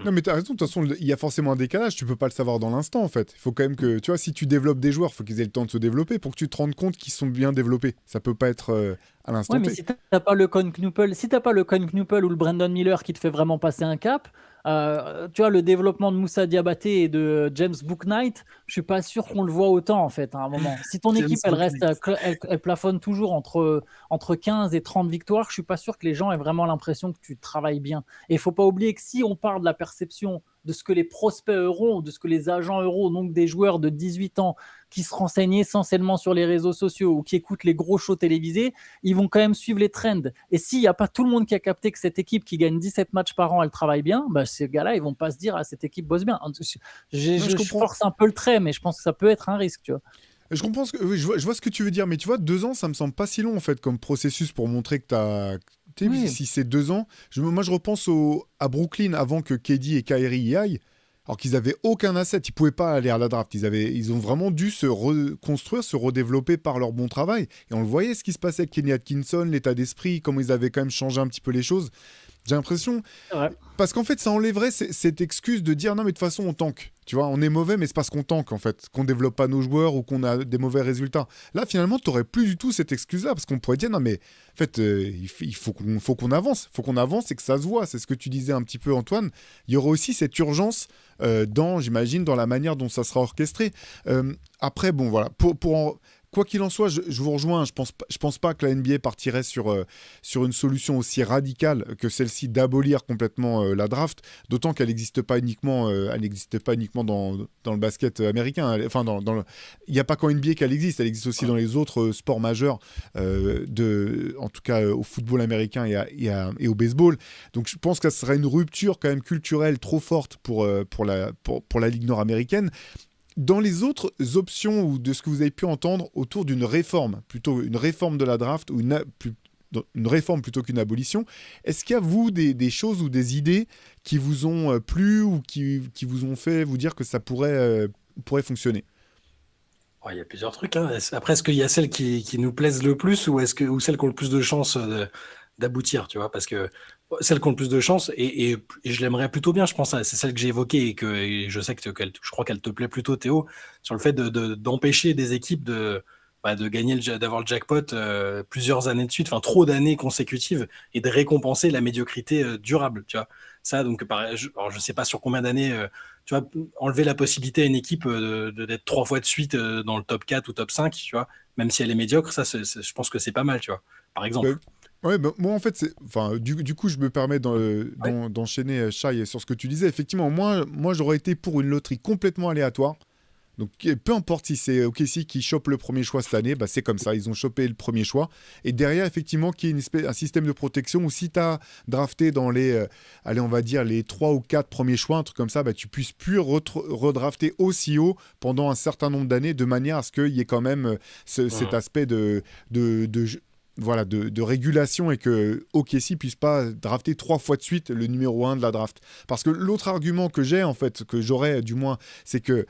Non, mais t'as raison, de toute façon, il y a forcément un décalage, tu peux pas le savoir dans l'instant, en fait. Il faut quand même que, tu vois, si tu développes des joueurs, il faut qu'ils aient le temps de se développer pour que tu te rendes compte qu'ils sont bien développés. Ça peut pas être à l'instant ouais, mais T. si t'as pas le Con Knuppel, si t'as pas le Con Knuppel ou le Brandon Miller qui te fait vraiment passer un cap, tu vois, le développement de Moussa Diabaté et de James Bouknight, je suis pas sûr qu'on le voit autant en fait à un moment. Si ton James équipe elle reste, Bouknight. elle plafonne toujours entre 15 et 30 victoires, je suis pas sûr que les gens aient vraiment l'impression que tu travailles bien. Et il faut pas oublier que si on parle de la perception de ce que les prospects auront, de ce que les agents auront, donc des joueurs de 18 ans qui se renseignent essentiellement sur les réseaux sociaux ou qui écoutent les gros shows télévisés, ils vont quand même suivre les trends. Et s'il n'y a pas tout le monde qui a capté que cette équipe qui gagne 17 matchs par an, elle travaille bien, bah, ces gars-là, ils vont pas se dire ah, cette équipe bosse bien. Je comprends. force un peu le trait, mais je pense que ça peut être un risque, tu vois. Je comprends oui, je vois ce que tu veux dire, mais tu vois, 2 ans, ça me semble pas si long, en fait, comme processus pour montrer que t'as. Tu sais, Oui. si c'est 2 ans, moi je repense à Brooklyn avant que KD et Kyrie y aillent, alors qu'ils avaient aucun asset, ils pouvaient pas aller à la draft, ils ont vraiment dû se reconstruire, se redévelopper par leur bon travail, et on le voyait ce qui se passait avec Kenny Atkinson, l'état d'esprit, comment ils avaient quand même changé un petit peu les choses. J'ai l'impression, C'est vrai. parce qu'en fait, ça enlèverait cette excuse de dire non, mais de toute façon, on tank. Tu vois, on est mauvais, mais c'est parce qu'on tank, en fait, qu'on développe pas nos joueurs ou qu'on a des mauvais résultats. Là, finalement, tu n'aurais plus du tout cette excuse-là, parce qu'on pourrait dire non, mais en fait, il faut qu'on avance. Il faut qu'on avance et que ça se voit. C'est ce que tu disais un petit peu, Antoine. Il y aura aussi cette urgence j'imagine, dans la manière dont ça sera orchestré. Après, bon, voilà. Quoi qu'il en soit, je vous rejoins. Je pense pas que la NBA partirait sur une solution aussi radicale que celle-ci d'abolir complètement la draft, d'autant qu'elle n'existe pas uniquement, dans le basket américain. Enfin, il n'y a pas qu'en NBA qu'elle existe. Elle existe aussi dans les autres sports majeurs, en tout cas au football américain et au baseball. Donc, je pense que ça serait une rupture quand même culturelle trop forte pour la Ligue nord-américaine. Dans les autres options ou de ce que vous avez pu entendre autour d'une réforme, plutôt une réforme de la draft ou une réforme plutôt qu'une abolition, est-ce qu'il y a, vous, des choses ou des idées qui vous ont plu ou qui vous ont fait vous dire que ça pourrait fonctionner ? Il y a plusieurs trucs, hein. Après, est-ce qu'il y a celles qui nous plaisent le plus ou celles qui ont le plus de chances d'aboutir, tu vois, parce que celles qui ont le plus de chance et je l'aimerais plutôt bien, je pense, c'est celle que j'ai évoquée et je sais je crois qu'elle te plaît plutôt, Théo, sur le fait d'empêcher des équipes de gagner d'avoir le jackpot plusieurs années de suite, enfin trop d'années consécutives, et de récompenser la médiocrité durable, tu vois. Ça, donc, alors je sais pas sur combien d'années, tu vois, enlever la possibilité à une équipe d'être 3 fois de suite dans le top 4 ou top 5, tu vois, même si elle est médiocre, ça, je pense que c'est pas mal, tu vois, par exemple. Ouais, moi en fait, du coup, je me permets d'enchaîner, Shai, sur ce que tu disais. Effectivement, moi j'aurais été pour une loterie complètement aléatoire. Donc, peu importe si c'est OKC qui chope le premier choix cette année, bah, c'est comme ça, ils ont chopé le premier choix. Et derrière, effectivement, qu'il y ait un système de protection où si tu as drafté dans les 3 ou 4 premiers choix, un truc comme ça, bah, tu puisses plus redrafter aussi haut pendant un certain nombre d'années, de manière à ce qu'il y ait quand même cet aspect de régulation et que OKC puisse pas drafter 3 fois de suite le numéro 1 de la draft. Parce que l'autre argument que j'aurais du moins, c'est que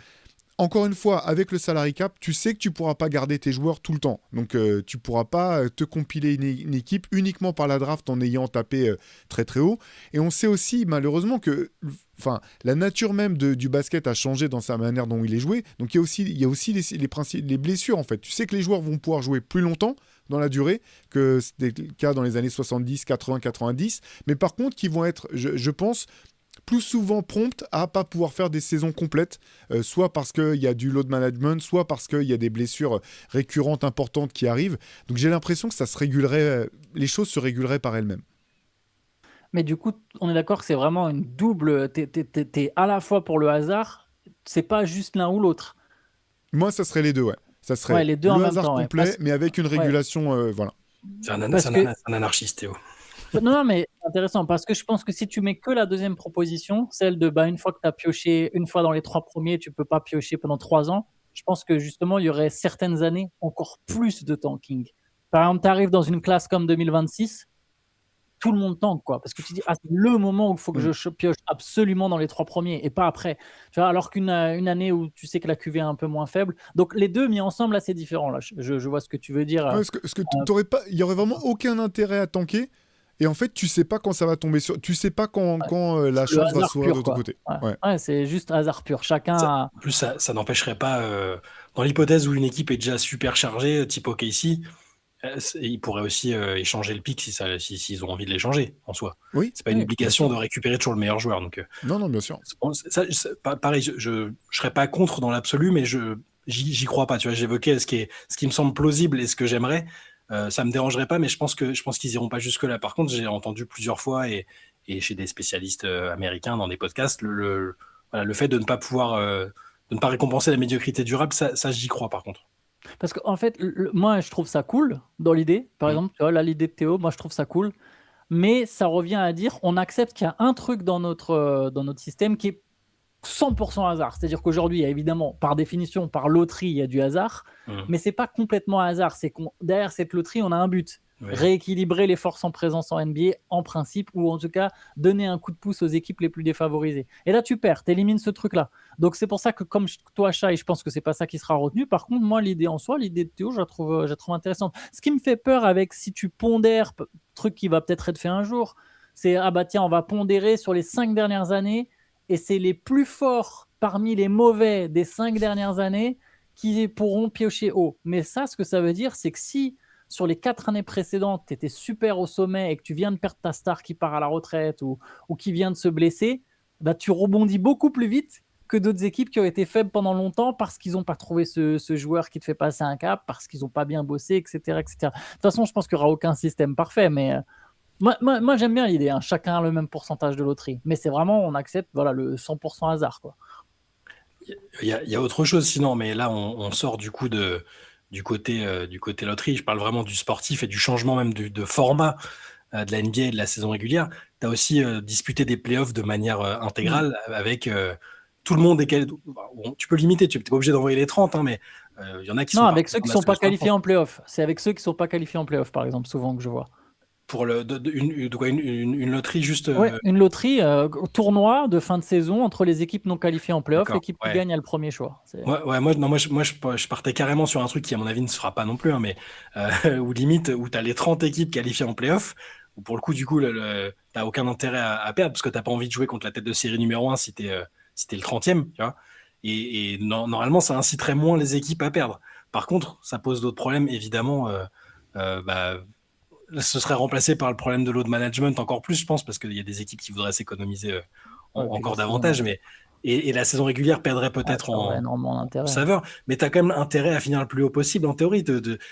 encore une fois, avec le salary cap, tu sais que tu pourras pas garder tes joueurs tout le temps. Donc, tu pourras pas te compiler une équipe uniquement par la draft en ayant tapé très très haut. Et on sait aussi, malheureusement, que la nature même du basket a changé dans sa manière dont il est joué. Donc, il y a aussi les blessures, en fait. Tu sais que les joueurs vont pouvoir jouer plus longtemps dans la durée que c'était le cas dans les années 70, 80, 90. Mais par contre, qui vont être, je pense, plus souvent promptes à pas pouvoir faire des saisons complètes, soit parce qu'il y a du load management, soit parce qu'il y a des blessures récurrentes importantes qui arrivent. Donc j'ai l'impression que ça se régulerait, les choses se réguleraient par elles-mêmes. Mais du coup, on est d'accord que c'est vraiment une double. T'es à la fois pour le hasard, c'est pas juste l'un ou l'autre. Moi, ça serait les deux, ouais. Ça Ouais, serait les deux en le même hasard temps. Ouais. complet, mais avec une Ouais. régulation, voilà. C'est un, Parce que un anarchiste, Théo. non, mais c'est intéressant parce que je pense que si tu mets que la deuxième proposition, celle de une fois que tu as pioché une fois dans les 3 premiers, tu peux pas piocher pendant 3 ans, je pense que justement, il y aurait certaines années encore plus de tanking. Par exemple, tu arrives dans une classe comme 2026, tout le monde tank, quoi. Parce que tu dis, c'est le moment où il faut que je pioche absolument dans les 3 premiers et pas après. Tu vois, alors qu'une une année où tu sais que la QV est un peu moins faible. Donc les deux mis ensemble, là, c'est différent. Là. Je vois ce que tu veux dire. Ouais, parce que t'aurais pas, il y aurait vraiment aucun intérêt à tanker. Et en fait, tu sais pas quand ça va tomber sur. Tu sais pas quand la C'est le chance va hasard s'ouvrir pur, de ton quoi. côté. Ouais. Ouais. Ouais, c'est juste hasard pur. Chacun a... En plus, ça n'empêcherait pas, dans l'hypothèse où une équipe est déjà super chargée, type OKC, ils pourraient aussi échanger le pick s'ils ont envie de l'échanger en soi. Oui. C'est pas une Oui, obligation de récupérer toujours le meilleur joueur. Donc, Non, bien sûr. pareil, je serais pas contre dans l'absolu, mais j'y crois pas. Tu vois, j'évoquais ce qui me semble plausible et ce que j'aimerais. Ça me dérangerait pas, mais je pense qu'ils iront pas jusque là. Par contre, j'ai entendu plusieurs fois et chez des spécialistes américains dans des podcasts voilà, le fait de ne pas pouvoir de ne pas récompenser la médiocrité durable, ça j'y crois par contre. Parce qu'en fait, moi, je trouve ça cool dans l'idée. Par exemple, tu vois, là, l'idée de Théo, moi, je trouve ça cool. Mais ça revient à dire, on accepte qu'il y a un truc dans notre système qui est 100% hasard. C'est-à-dire qu'aujourd'hui, il y a évidemment, par définition, par loterie, il y a du hasard. Mais c'est pas complètement hasard. C'est qu'on derrière cette loterie, on a un but. Ouais. Rééquilibrer les forces en présence en NBA, en principe, ou en tout cas, donner un coup de pouce aux équipes les plus défavorisées. Et là, tu perds, tu élimines ce truc-là. Donc, c'est pour ça que, comme toi, Shai, je pense que c'est pas ça qui sera retenu. Par contre, moi, l'idée en soi, l'idée de Théo, je la trouve intéressante. Ce qui me fait peur avec, si tu pondères, truc qui va peut-être être fait un jour, c'est, tiens, on va pondérer sur les 5 dernières années, et c'est les plus forts parmi les mauvais des 5 dernières années qui pourront piocher haut. Mais ça, ce que ça veut dire, c'est que si sur les 4 années précédentes, tu étais super au sommet et que tu viens de perdre ta star qui part à la retraite ou qui vient de se blesser, tu rebondis beaucoup plus vite que d'autres équipes qui ont été faibles pendant longtemps parce qu'ils n'ont pas trouvé ce joueur qui te fait passer un cap, parce qu'ils n'ont pas bien bossé, etc., etc. De toute façon, je pense qu'il n'y aura aucun système parfait, mais moi j'aime bien l'idée. Chacun a le même pourcentage de loterie. Mais c'est vraiment, on accepte le 100% hasard, quoi. Il y a autre chose sinon, mais là, on sort du coup du côté loterie. Je parle vraiment du sportif et du changement même de format de la NBA et de la saison régulière. Tu as aussi disputé des playoffs de manière intégrale avec tout le monde. Tu peux limiter, tu n'es pas obligé d'envoyer les 30, mais il y en a qui sont... Non, avec ceux qui ne sont pas qualifiés en playoff. C'est avec ceux qui ne sont pas qualifiés en playoff, par exemple, souvent que je vois. Pour une loterie juste... une loterie, tournoi de fin de saison entre les équipes non qualifiées en playoff. L'équipe qui gagne a le premier choix. Moi, je partais carrément sur un truc qui, à mon avis, ne se fera pas non plus, mais où limite, où tu as les 30 équipes qualifiées en playoff, où pour le coup, du coup, tu n'as aucun intérêt à perdre, parce que tu n'as pas envie de jouer contre la tête de série numéro 1 si tu es le 30e, tu vois. Et normalement, ça inciterait moins les équipes à perdre. Par contre, ça pose d'autres problèmes, évidemment. Ce serait remplacé par le problème de load management encore plus, je pense, parce qu'il y a des équipes qui voudraient s'économiser encore davantage. Et la saison régulière perdrait peut-être en saveur. Mais tu as quand même intérêt à finir le plus haut possible, en théorie.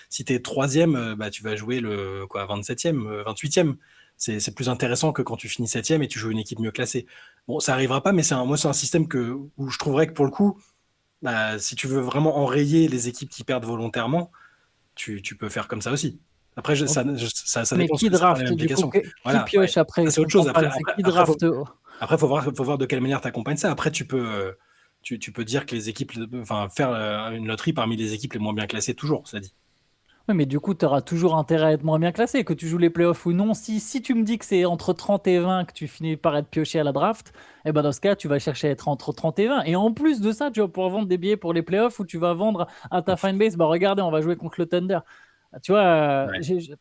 Si tu es 3e, tu vas jouer le 27e, 28e. C'est plus intéressant que quand tu finis 7e et tu joues une équipe mieux classée. Bon, ça n'arrivera pas, mais c'est un système où je trouverais que pour le coup, si tu veux vraiment enrayer les équipes qui perdent volontairement, tu peux faire comme ça aussi. Après, ça mais dépend qui draft, du coup, qui pioche après? C'est autre chose. Après, il faut voir de quelle manière tu accompagnes ça. Après, tu peux dire que les équipes, faire une loterie parmi les équipes les moins bien classées, toujours, ça dit. Oui, mais du coup, tu auras toujours intérêt à être moins bien classé, que tu joues les playoffs ou non. Si tu me dis que c'est entre 30 et 20 que tu finis par être pioché à la draft, dans ce cas, tu vas chercher à être entre 30 et 20. Et en plus de ça, tu vas pouvoir vendre des billets pour les playoffs où tu vas vendre à ta fanbase, regardez, on va jouer contre le Thunder. Tu vois, il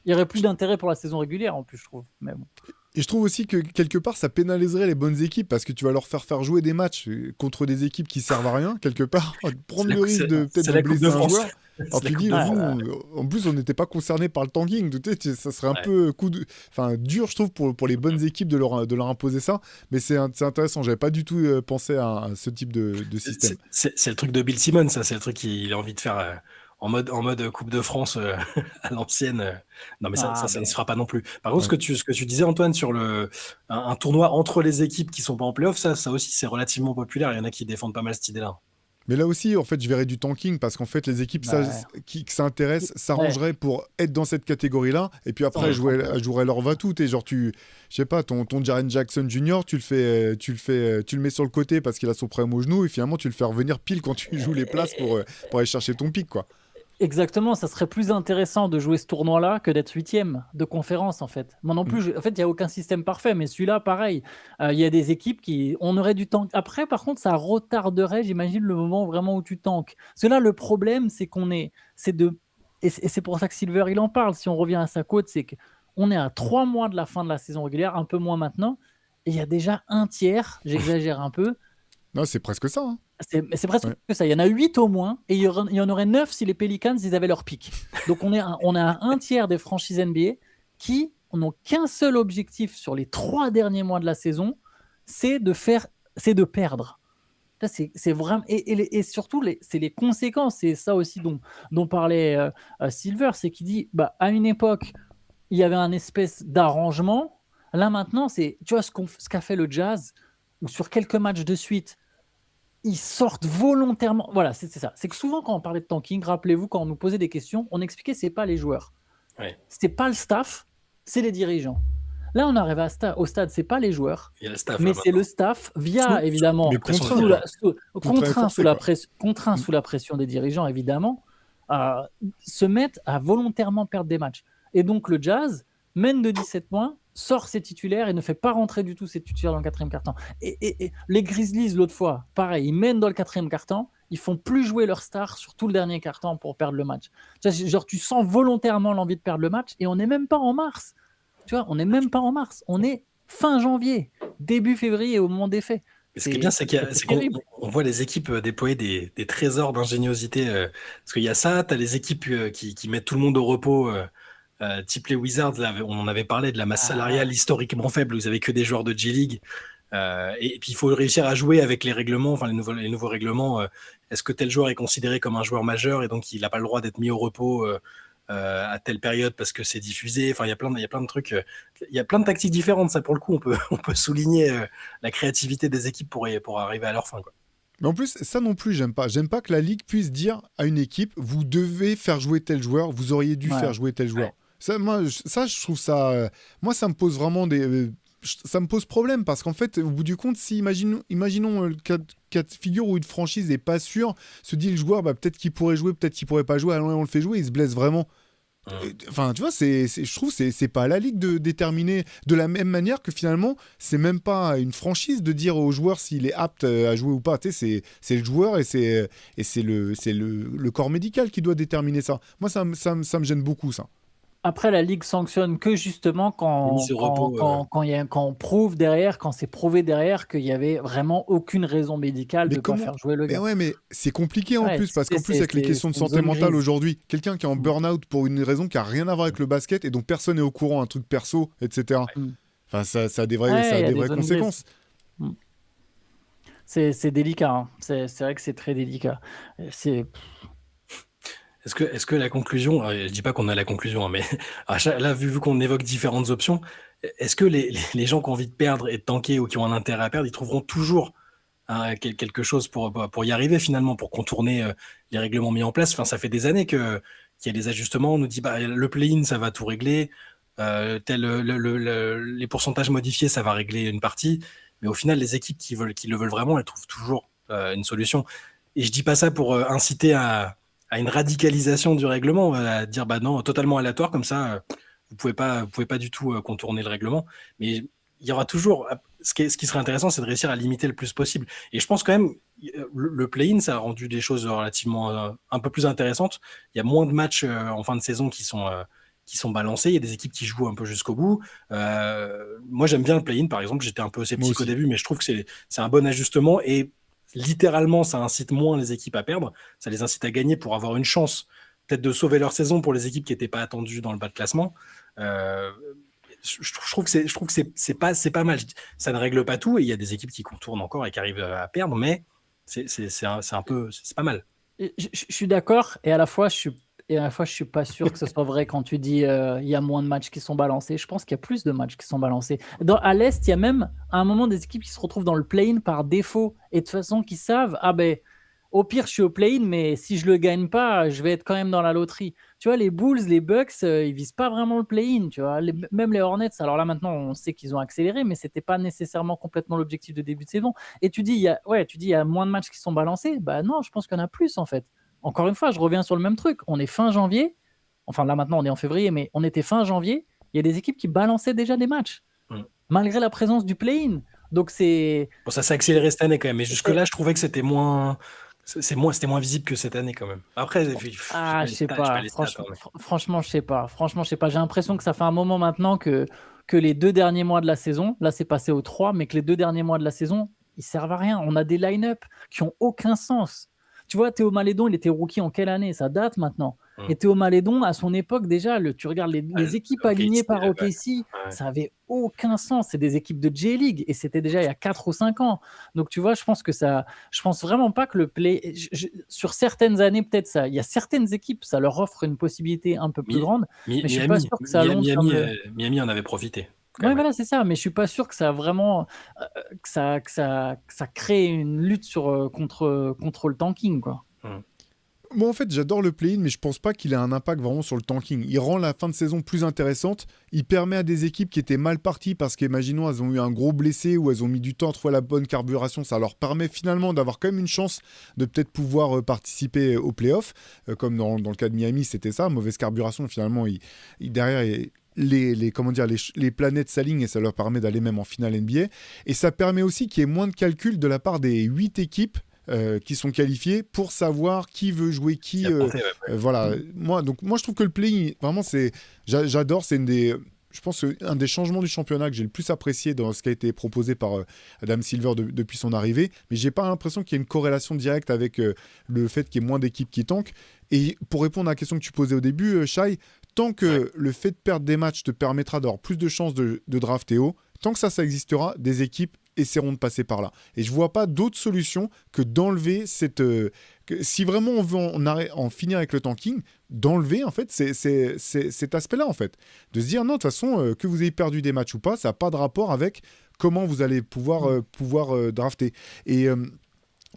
y aurait plus d'intérêt pour la saison régulière en plus, je trouve. Mais bon. Et je trouve aussi que quelque part, ça pénaliserait les bonnes équipes parce que tu vas leur faire jouer des matchs contre des équipes qui servent à rien, quelque part. Prendre le risque de peut-être de blesser un joueur. Alors tu dis, en plus, on n'était pas concerné par le tanking. Ça serait un peu dur, je trouve, pour les bonnes équipes de leur imposer ça. Mais c'est intéressant. J'avais pas du tout pensé à ce type de système. C'est le truc de Bill Simmons, ça. C'est le truc qu'il a envie de faire en mode Coupe de France à l'ancienne. Non, mais ça ne se fera pas non plus. Par contre, ce que tu disais, Antoine, sur un tournoi entre les équipes qui sont pas en playoff, ça aussi, c'est relativement populaire. Il y en a qui défendent pas mal cette idée-là. Mais là aussi, en fait, je verrais du tanking parce qu'en fait, les équipes qui s'intéressent s'arrangeraient pour être dans cette catégorie-là. Et puis après, joueraient leur va-tout. Et genre, je sais pas, ton Jaren Jackson Jr., tu le mets sur le côté parce qu'il a son problème au genou. Et finalement, tu le fais revenir pile quand tu joues les places pour aller chercher ton pic, quoi. Exactement, ça serait plus intéressant de jouer ce tournoi-là que d'être 8e de conférence, en fait. Moi non plus, en fait, il n'y a aucun système parfait, mais celui-là, pareil. Il y a des équipes on aurait du tank. Après, par contre, ça retarderait, j'imagine, le moment vraiment où tu tankes. Parce que là, le problème, c'est et c'est pour ça que Silver, il en parle, si on revient à sa quote, c'est qu'on est à 3 mois de la fin de la saison régulière, un peu moins maintenant, et il y a déjà un tiers, j'exagère un peu. Non, c'est presque ça, hein. C'est presque ça. Il y en a 8 au moins, et il y en aurait 9 si les Pelicans ils avaient leur pic. Donc on est à un tiers des franchises NBA qui n'ont qu'un seul objectif sur les 3 derniers mois de la saison, c'est de perdre. Ça, c'est vraiment et surtout c'est les conséquences. C'est ça aussi dont parlait Silver, c'est qu'il dit à une époque il y avait un espèce d'arrangement. Là maintenant tu vois ce qu'a fait le Jazz, où sur quelques matchs de suite ils sortent volontairement. Voilà, c'est ça. C'est que souvent, quand on parlait de tanking, rappelez-vous, quand on nous posait des questions, on expliquait que c'est pas les joueurs. C'est pas le staff, c'est les dirigeants. Là, on arrive au stade, c'est pas les joueurs, mais c'est le staff via, évidemment, contraint sous la pression des dirigeants, évidemment, se mettent à volontairement perdre des matchs. Et donc, le Jazz mène de 17 points, sort ses titulaires et ne fait pas rentrer du tout ses titulaires dans le 4e quart-temps. Et les Grizzlies, l'autre fois, pareil, ils mènent dans le 4e quart-temps, ils font plus jouer leur star sur tout le dernier quart-temps pour perdre le match. Genre, tu sens volontairement l'envie de perdre le match et on n'est même pas en mars. Tu vois, on n'est même pas en mars. On est fin janvier, début février au moment des faits. Ce qui est bien, c'est qu'on voit les équipes déployer des trésors d'ingéniosité. Parce qu'il y a ça, tu as les équipes qui mettent tout le monde au repos. Type les Wizards, là, on en avait parlé de la masse salariale historiquement faible, vous n'avez que des joueurs de G-League, et puis il faut réussir à jouer avec les règlements, enfin les nouveaux règlements. Est-ce que tel joueur est considéré comme un joueur majeur et donc il n'a pas le droit d'être mis au repos à telle période parce que c'est diffusé. Enfin, il y a plein de trucs, il y a plein de tactiques différentes. Ça, pour le coup, on peut souligner la créativité des équipes pour arriver à leur fin, quoi. Mais en plus, ça non plus, j'aime pas. J'aime pas que la Ligue puisse dire à une équipe, vous devez faire jouer tel joueur, vous auriez dû faire jouer tel joueur. Ça, je trouve ça... moi, ça me pose vraiment ça me pose problème parce qu'en fait, au bout du compte, si imaginons le cas de figure où une franchise n'est pas sûre, se dit le joueur, peut-être qu'il pourrait jouer, peut-être qu'il pourrait pas jouer, alors on le fait jouer, il se blesse vraiment. Enfin, tu vois, je trouve que c'est pas à la Ligue de déterminer de la même manière que finalement, c'est même pas une franchise de dire au joueur s'il est apte à jouer ou pas. Tu sais, c'est le joueur et c'est le corps médical qui doit déterminer ça. Moi, ça me gêne beaucoup, ça. Après, la Ligue sanctionne que justement quand on prouve derrière, quand c'est prouvé derrière qu'il n'y avait vraiment aucune raison médicale de ne pas faire jouer le gars. Mais c'est compliqué en plus, parce qu'en plus, avec les questions de santé mentale aujourd'hui, quelqu'un qui est en burn-out pour une raison qui n'a rien à voir avec le basket et dont personne n'est au courant, un truc perso, etc. Enfin, ça a des vraies conséquences. C'est délicat. Hein. C'est vrai que c'est très délicat. Est-ce que la conclusion, je dis pas qu'on a la conclusion, mais là, vu qu'on évoque différentes options, est-ce que les gens qui ont envie de perdre et de tanker ou qui ont un intérêt à perdre, ils trouveront toujours quelque chose pour y arriver finalement, pour contourner les règlements mis en place? Enfin, ça fait des années qu'il y a des ajustements, on nous dit le play-in, ça va tout régler, les pourcentages modifiés, ça va régler une partie, mais au final, les équipes qui le veulent vraiment, elles trouvent toujours une solution. Et je dis pas ça pour inciter à une radicalisation du règlement, à dire non, totalement aléatoire, comme ça, vous pouvez pas du tout contourner le règlement. Mais il y aura toujours... Ce qui serait intéressant, c'est de réussir à limiter le plus possible. Et je pense quand même, le play-in, ça a rendu des choses relativement un peu plus intéressantes. Il y a moins de matchs en fin de saison qui sont qui sont balancés, il y a des équipes qui jouent un peu jusqu'au bout. Moi, j'aime bien le play-in, par exemple. J'étais un peu sceptique au début, mais je trouve que c'est un bon ajustement et littéralement, ça incite moins les équipes à perdre. Ça les incite à gagner pour avoir une chance peut-être de sauver leur saison pour les équipes qui n'étaient pas attendues dans le bas de classement. Je trouve que c'est pas mal. Ça ne règle pas tout et il y a des équipes qui contournent encore et qui arrivent à perdre, mais c'est pas mal. Je suis d'accord et à la fois je suis pas sûr que ce soit vrai quand tu dis il y a moins de matchs qui sont balancés. Je pense qu'il y a plus de matchs qui sont balancés. À l'Est, il y a même à un moment des équipes qui se retrouvent dans le play-in par défaut et de façon qui savent au pire je suis au play-in, mais si je le gagne pas, je vais être quand même dans la loterie. Tu vois, les Bulls, les Bucks, ils visent pas vraiment le play-in. Tu vois, même les Hornets. Alors là maintenant, on sait qu'ils ont accéléré, mais c'était pas nécessairement complètement l'objectif de début de saison. Et tu dis il y a moins de matchs qui sont balancés. Bah non, je pense qu'il y en a plus en fait. Encore une fois, je reviens sur le même truc. On est fin janvier. Enfin, là, maintenant, on est en février, mais on était fin janvier. Il y a des équipes qui balançaient déjà des matchs, malgré la présence du play-in. Donc, c'est... Bon, ça s'est accéléré cette année, quand même. Mais jusque-là, je trouvais que c'était moins visible que cette année, quand même. Après, je sais pas. Franchement, je sais pas. J'ai l'impression que ça fait un moment maintenant que les 2 derniers mois de la saison, là, c'est passé aux 3, mais que les 2 derniers mois de la saison, ils servent à rien. On a des line-up qui ont aucun sens. Tu vois, Théo Malédon, il était rookie en quelle année? Ça date maintenant. Et Théo Malédon, à son époque, déjà, tu regardes les équipes alignées par OKC, ça avait aucun sens. C'est des équipes de J-League et c'était déjà il y a 4 ou 5 ans. Donc, tu vois, je pense vraiment pas que le play. Sur certaines années, peut-être ça. Il y a certaines équipes, ça leur offre une possibilité un peu plus grande. Mais je suis pas sûr que ça allonge. Miami en avait profité. Oui, voilà, c'est ça. Mais je suis pas sûr que ça a vraiment que ça crée une lutte contre le tanking, quoi. Moi, en fait, j'adore le play-in, mais je pense pas qu'il ait un impact vraiment sur le tanking. Il rend la fin de saison plus intéressante. Il permet à des équipes qui étaient mal parties parce qu'imaginons, elles ont eu un gros blessé ou elles ont mis du temps à trouver la bonne carburation. Ça leur permet finalement d'avoir quand même une chance de peut-être pouvoir participer aux playoffs. Comme dans le cas de Miami, c'était ça. Mauvaise carburation, finalement, derrière... les planètes s'alignent et ça leur permet d'aller même en finale NBA. Et ça permet aussi qu'il y ait moins de calculs de la part des 8 équipes qui sont qualifiées pour savoir qui veut jouer qui. Voilà. Moi, je trouve que le play, vraiment, j'adore. C'est je pense que un des changements du championnat que j'ai le plus apprécié dans ce qui a été proposé par Adam Silver depuis son arrivée, mais j'ai pas l'impression qu'il y ait une corrélation directe avec le fait qu'il y ait moins d'équipes qui tankent. Et pour répondre à la question que tu posais au début, Shai, tant que le fait de perdre des matchs te permettra d'avoir plus de chances de drafter haut, tant que ça existera, des équipes essaieront de passer par là. Et je vois pas d'autre solution que d'enlever cette... si vraiment on veut en finir avec le tanking, d'enlever en fait cet aspect-là en fait. De se dire non, de toute façon, que vous ayez perdu des matchs ou pas, ça n'a pas de rapport avec comment vous allez pouvoir drafter. Et...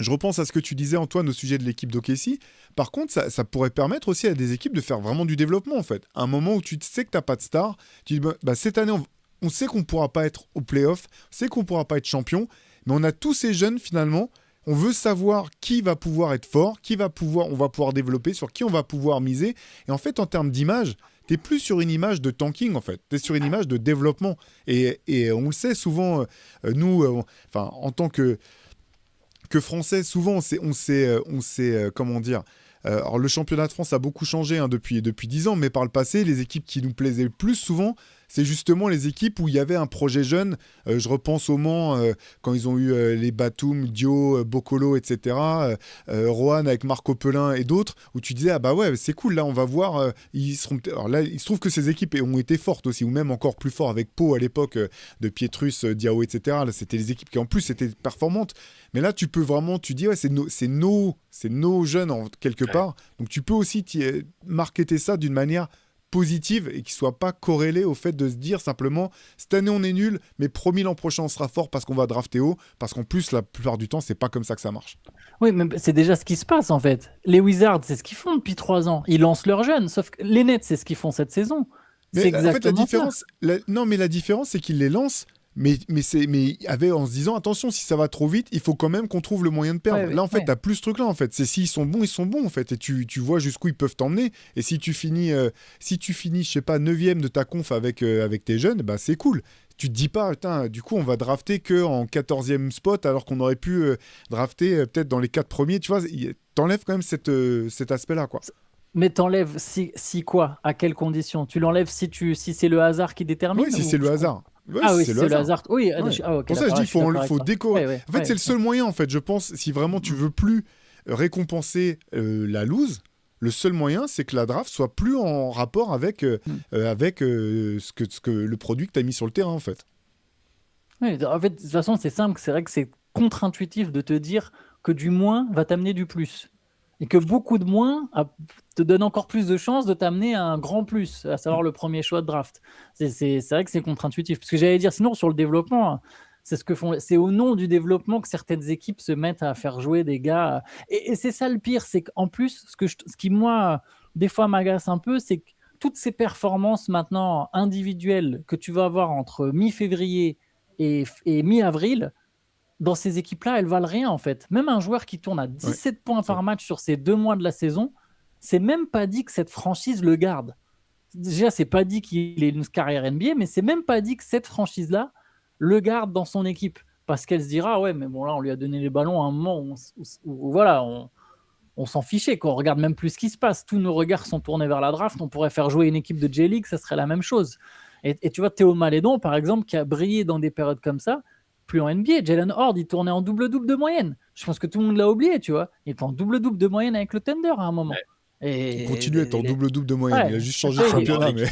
je repense à ce que tu disais, Antoine, au sujet de l'équipe d'OKC. Par contre, ça pourrait permettre aussi à des équipes de faire vraiment du développement, en fait. À un moment où tu sais que tu n'as pas de star, tu dis, cette année, on sait qu'on ne pourra pas être au play-off, on sait qu'on ne pourra pas être champion, mais on a tous ces jeunes, finalement, on veut savoir qui va pouvoir être fort, on va pouvoir développer, sur qui on va pouvoir miser. Et en fait, en termes d'image, tu n'es plus sur une image de tanking, en fait. Tu es sur une image de développement. Et on le sait souvent, nous, en tant que français, souvent, on sait comment dire. Alors, le championnat de France a beaucoup changé depuis 10 ans, mais par le passé, les équipes qui nous plaisaient le plus souvent, c'est justement les équipes où il y avait un projet jeune. Je repense au Mans, quand ils ont eu les Batum, Dio, Bocolo, etc. Rohan avec Marc Opelin et d'autres, où tu disais, ah bah ouais, c'est cool, là, on va voir. Alors là, il se trouve que ces équipes ont été fortes aussi, ou même encore plus fortes avec Pau à l'époque, de Pietrus, Diao, etc. Là, c'était les équipes qui, en plus, étaient performantes. Mais là, tu peux vraiment, tu dis, ouais, c'est nos jeunes, quelque part. Donc, tu peux aussi marketer ça d'une manière positive et qui soit pas corrélé au fait de se dire simplement cette année on est nul mais promis l'an prochain on sera fort parce qu'on va drafter haut, parce qu'en plus la plupart du temps c'est pas comme ça que ça marche. Oui, mais c'est déjà ce qui se passe en fait. Les Wizards, c'est ce qu'ils font depuis 3 ans, ils lancent leurs jeunes, sauf que les Nets, c'est ce qu'ils font cette saison. Mais c'est exactement en fait la différence la différence c'est qu'ils les lancent mais en se disant attention, si ça va trop vite, il faut quand même qu'on trouve le moyen de perdre. Là en fait, t'as plus ce truc là en fait. C'est s'ils sont bons, ils sont bons en fait. Et tu vois jusqu'où ils peuvent t'emmener. Et si tu finis, je sais pas, 9e de ta conf avec tes jeunes, bah c'est cool. Tu te dis pas, putain, du coup on va drafter que en 14e spot alors qu'on aurait pu drafter peut-être dans les 4 premiers. Tu vois, t'enlèves quand même cet aspect là quoi. Mais t'enlèves si quoi? À quelles conditions? Tu l'enlèves si c'est le hasard qui détermine Oui, si ou c'est le je hasard. Ouais, Ah si oui, c'est si le c'est le hasard. hasard. Oui, Ouais. OK, Pour ça, je d'accord, dis là, il je suis d'accord avec faut toi. décorer. Ouais, ouais, En fait, c'est ouais, le seul moyen, en fait, je pense, si vraiment tu veux plus récompenser la lose, le seul moyen, c'est que la draft soit plus en rapport avec, ce que le produit que tu as mis sur le terrain, en fait. Oui, en fait, de toute façon, c'est simple, c'est vrai que c'est contre-intuitif de te dire que du moins va t'amener du plus. Et que beaucoup de moins te donne encore plus de chances de t'amener à un grand plus, à savoir le premier choix de draft. C'est vrai que c'est contre-intuitif. Parce que j'allais dire, sinon, sur le développement, c'est au nom du développement que certaines équipes se mettent à faire jouer des gars. Et c'est ça le pire, c'est qu'en plus, ce qui, moi, des fois m'agace un peu, c'est que toutes ces performances maintenant individuelles que tu vas avoir entre mi-février et mi-avril, dans ces équipes-là, elles valent rien en fait. Même un joueur qui tourne à Ouais. 17 points Ça. par match sur ces 2 mois de la saison, c'est même pas dit que cette franchise le garde. Déjà, c'est pas dit qu'il ait une carrière NBA, mais c'est même pas dit que cette franchise-là le garde dans son équipe. Parce qu'elle se dira, ouais, mais bon, là, on lui a donné les ballons à un moment où voilà, on s'en fichait, quoi. On regarde même plus ce qui se passe. Tous nos regards sont tournés vers la draft. On pourrait faire jouer une équipe de J-League, ça serait la même chose. Et tu vois, Théo Malédon, par exemple, qui a brillé dans des périodes comme ça, plus en NBA. Jalen Horde, il tournait en double-double de moyenne. Je pense que tout le monde l'a oublié, tu vois. Il était en double-double de moyenne avec le Thunder à un moment. Ouais. Et Il continue à être en double-double de moyenne. Ouais. Il a juste changé Tu de vois, championnat, mais...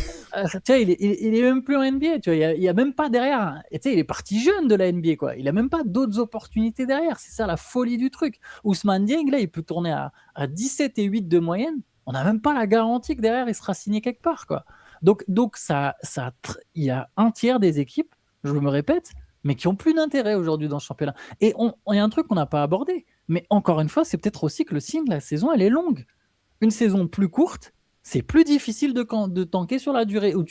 tu vois, il est même plus en NBA, tu vois. Il y a même pas derrière. Et tu sais, il est parti jeune de la NBA, quoi. Il a même pas d'autres opportunités derrière. C'est ça la folie du truc. Ousmane Dieng, là, il peut tourner à 17 et 8 de moyenne. On n'a même pas la garantie que derrière, il sera signé quelque part, quoi. Donc il y a un tiers des équipes, je me répète, mais qui ont plus d'intérêt aujourd'hui dans le championnat. Et il y a un truc qu'on n'a pas abordé. Mais encore une fois, c'est peut-être aussi que le signe de la saison, elle est longue. Une saison plus courte, c'est plus difficile de tanker sur la durée. Où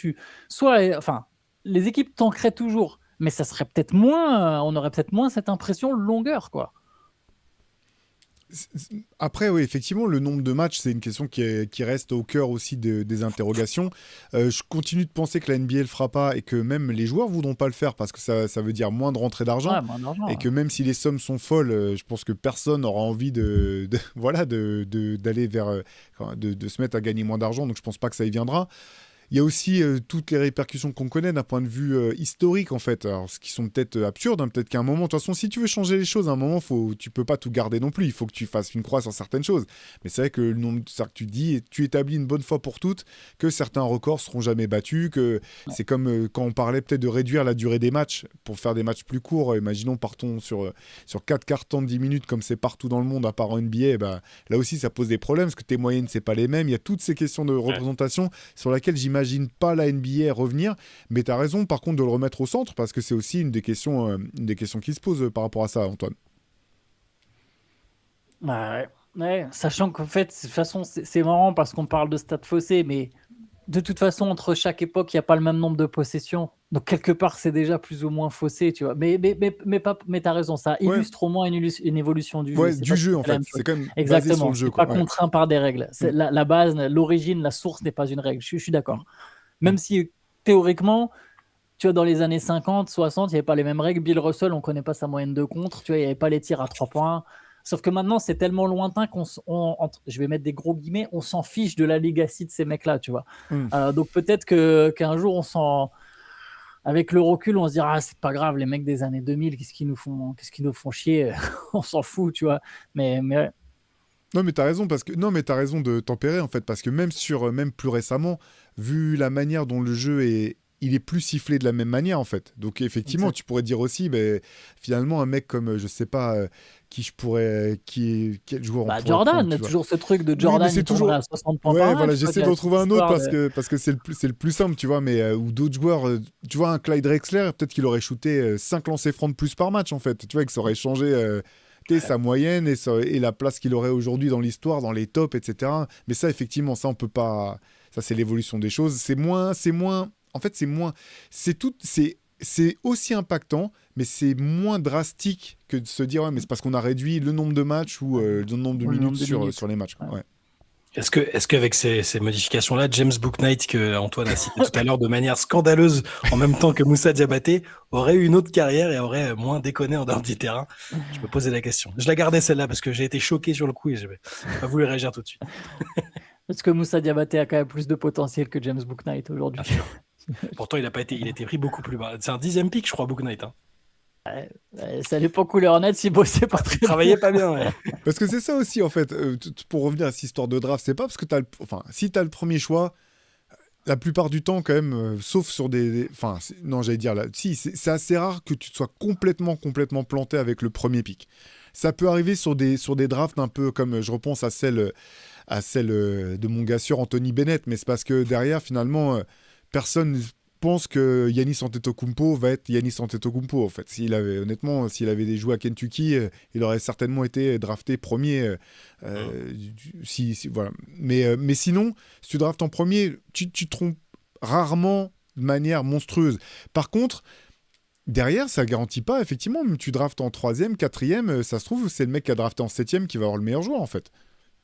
les équipes tankeraient toujours, mais ça serait peut-être moins, on aurait peut-être moins cette impression de longueur, quoi. Après, oui, effectivement, le nombre de matchs, c'est une question qui reste au cœur aussi des interrogations. Je continue de penser que la NBA ne le fera pas et que même les joueurs ne voudront pas le faire parce que ça veut dire moins de rentrée d'argent. Ouais, moins d'argent, Et que même si les sommes sont folles, je pense que personne n'aura envie d'aller vers... de se mettre à gagner moins d'argent, donc je ne pense pas que ça y viendra. Il y a aussi toutes les répercussions qu'on connaît d'un point de vue historique, en fait. Alors, ce qui sont peut-être absurdes, hein, peut-être qu'à un moment, de toute façon, si tu veux changer les choses, à un moment, tu peux pas tout garder non plus. Il faut que tu fasses une croix sur certaines choses. Mais c'est vrai que le nombre, ça que tu dis, tu établis une bonne fois pour toutes que certains records seront jamais battus, que c'est comme quand on parlait peut-être de réduire la durée des matchs pour faire des matchs plus courts. Imaginons, partons sur 4 quarts temps de 10 minutes, comme c'est partout dans le monde, à part en NBA. Bah, là aussi, ça pose des problèmes, parce que tes moyennes, c'est pas les mêmes. Il y a toutes ces questions de représentation sur lesquelles j'imagine pas la NBA revenir, mais tu as raison par contre de le remettre au centre parce que c'est aussi une des questions qui se posent par rapport à ça, Antoine. Ouais. Sachant qu'en fait, de toute façon, c'est marrant parce qu'on parle de stade faussé, mais de toute façon, entre chaque époque, il n'y a pas le même nombre de possessions. Donc, quelque part, c'est déjà plus ou moins faussé, tu vois. Mais tu as raison, ça illustre au moins une évolution du jeu. Ouais, C'est du pas jeu, en la fait. même C'est chose. quand même Exactement. basé sur le jeu. C'est pas contraint par des règles. C'est la base, l'origine, la source n'est pas une règle. Je suis d'accord. Même si, théoriquement, tu vois, dans les années 50, 60, il n'y avait pas les mêmes règles. Bill Russell, on ne connaît pas sa moyenne de contre. Tu vois, il n'y avait pas les tirs à 3 points. Sauf que maintenant, c'est tellement lointain je vais mettre des gros guillemets, on s'en fiche de la legacy de ces mecs-là, tu vois. Donc peut-être qu'un jour, avec le recul, on se dira, c'est pas grave, les mecs des années 2000, qu'est-ce qu'ils nous font chier, on s'en fout, tu vois. Mais ouais. Non, mais t'as raison t'as raison de tempérer en fait, parce que même plus récemment, vu la manière dont le jeu il est plus sifflé de la même manière en fait. Donc effectivement, tu pourrais dire aussi, finalement un mec comme je sais pas quel joueur on Jordan, prendre, toujours ce truc de Jordan, c'est toujours à 60 points ouais, par match. Voilà, j'essaie de retrouver un autre parce que c'est le plus simple, tu vois, mais ou d'autres joueurs, tu vois, un Clyde Drexler, peut-être qu'il aurait shooté 5 lancers francs de plus par match en fait, tu vois, que ça aurait changé sa moyenne et la place qu'il aurait aujourd'hui dans l'histoire, dans les tops, etc. Mais ça, effectivement, ça, on peut pas. Ça, c'est l'évolution des choses. C'est moins. En fait, c'est moins. C'est aussi impactant, mais c'est moins drastique que de se dire, ouais, mais c'est parce qu'on a réduit le nombre de matchs ou le nombre de minutes sur les matchs. Ouais. Est-ce qu'avec ces modifications-là, James Bouknight, que Antoine a cité tout à l'heure de manière scandaleuse, en même temps que Moussa Diabaté, aurait eu une autre carrière et aurait moins déconné en dehors du terrain? Je me posais la question. Je la gardais celle-là parce que j'ai été choqué sur le coup et je n'ai pas voulu réagir tout de suite. Parce que Moussa Diabaté a quand même plus de potentiel que James Bouknight aujourd'hui. Bien sûr. Pourtant, il était pris beaucoup plus bas. C'est un 10e pick, je crois, Bouknight. Hein. C'est à l'époque où les Hornets, ils bossaient pas très Il bien. travaillait pas bien. Ouais. Parce que c'est ça aussi, en fait. Pour revenir à cette histoire de draft, c'est pas parce que si t'as le premier choix, la plupart du temps, quand même, sauf sur non, j'allais dire, là, si, c'est assez rare que tu te sois complètement planté avec le premier pick. Ça peut arriver sur des drafts un peu comme, je repense à celle de mon gars sûr Anthony Bennett, mais c'est parce que derrière, finalement, personne pense que Giannis Antetokounmpo va être Giannis Antetokounmpo, en fait. S'il avait des joueurs à Kentucky, il aurait certainement été drafté premier. Voilà. Mais sinon, si tu draftes en premier, tu te trompes rarement de manière monstrueuse. Par contre, derrière, ça garantit pas, effectivement, même tu draftes en 3e, 4e, ça se trouve, c'est le mec qui a drafté en 7e qui va avoir le meilleur joueur, en fait.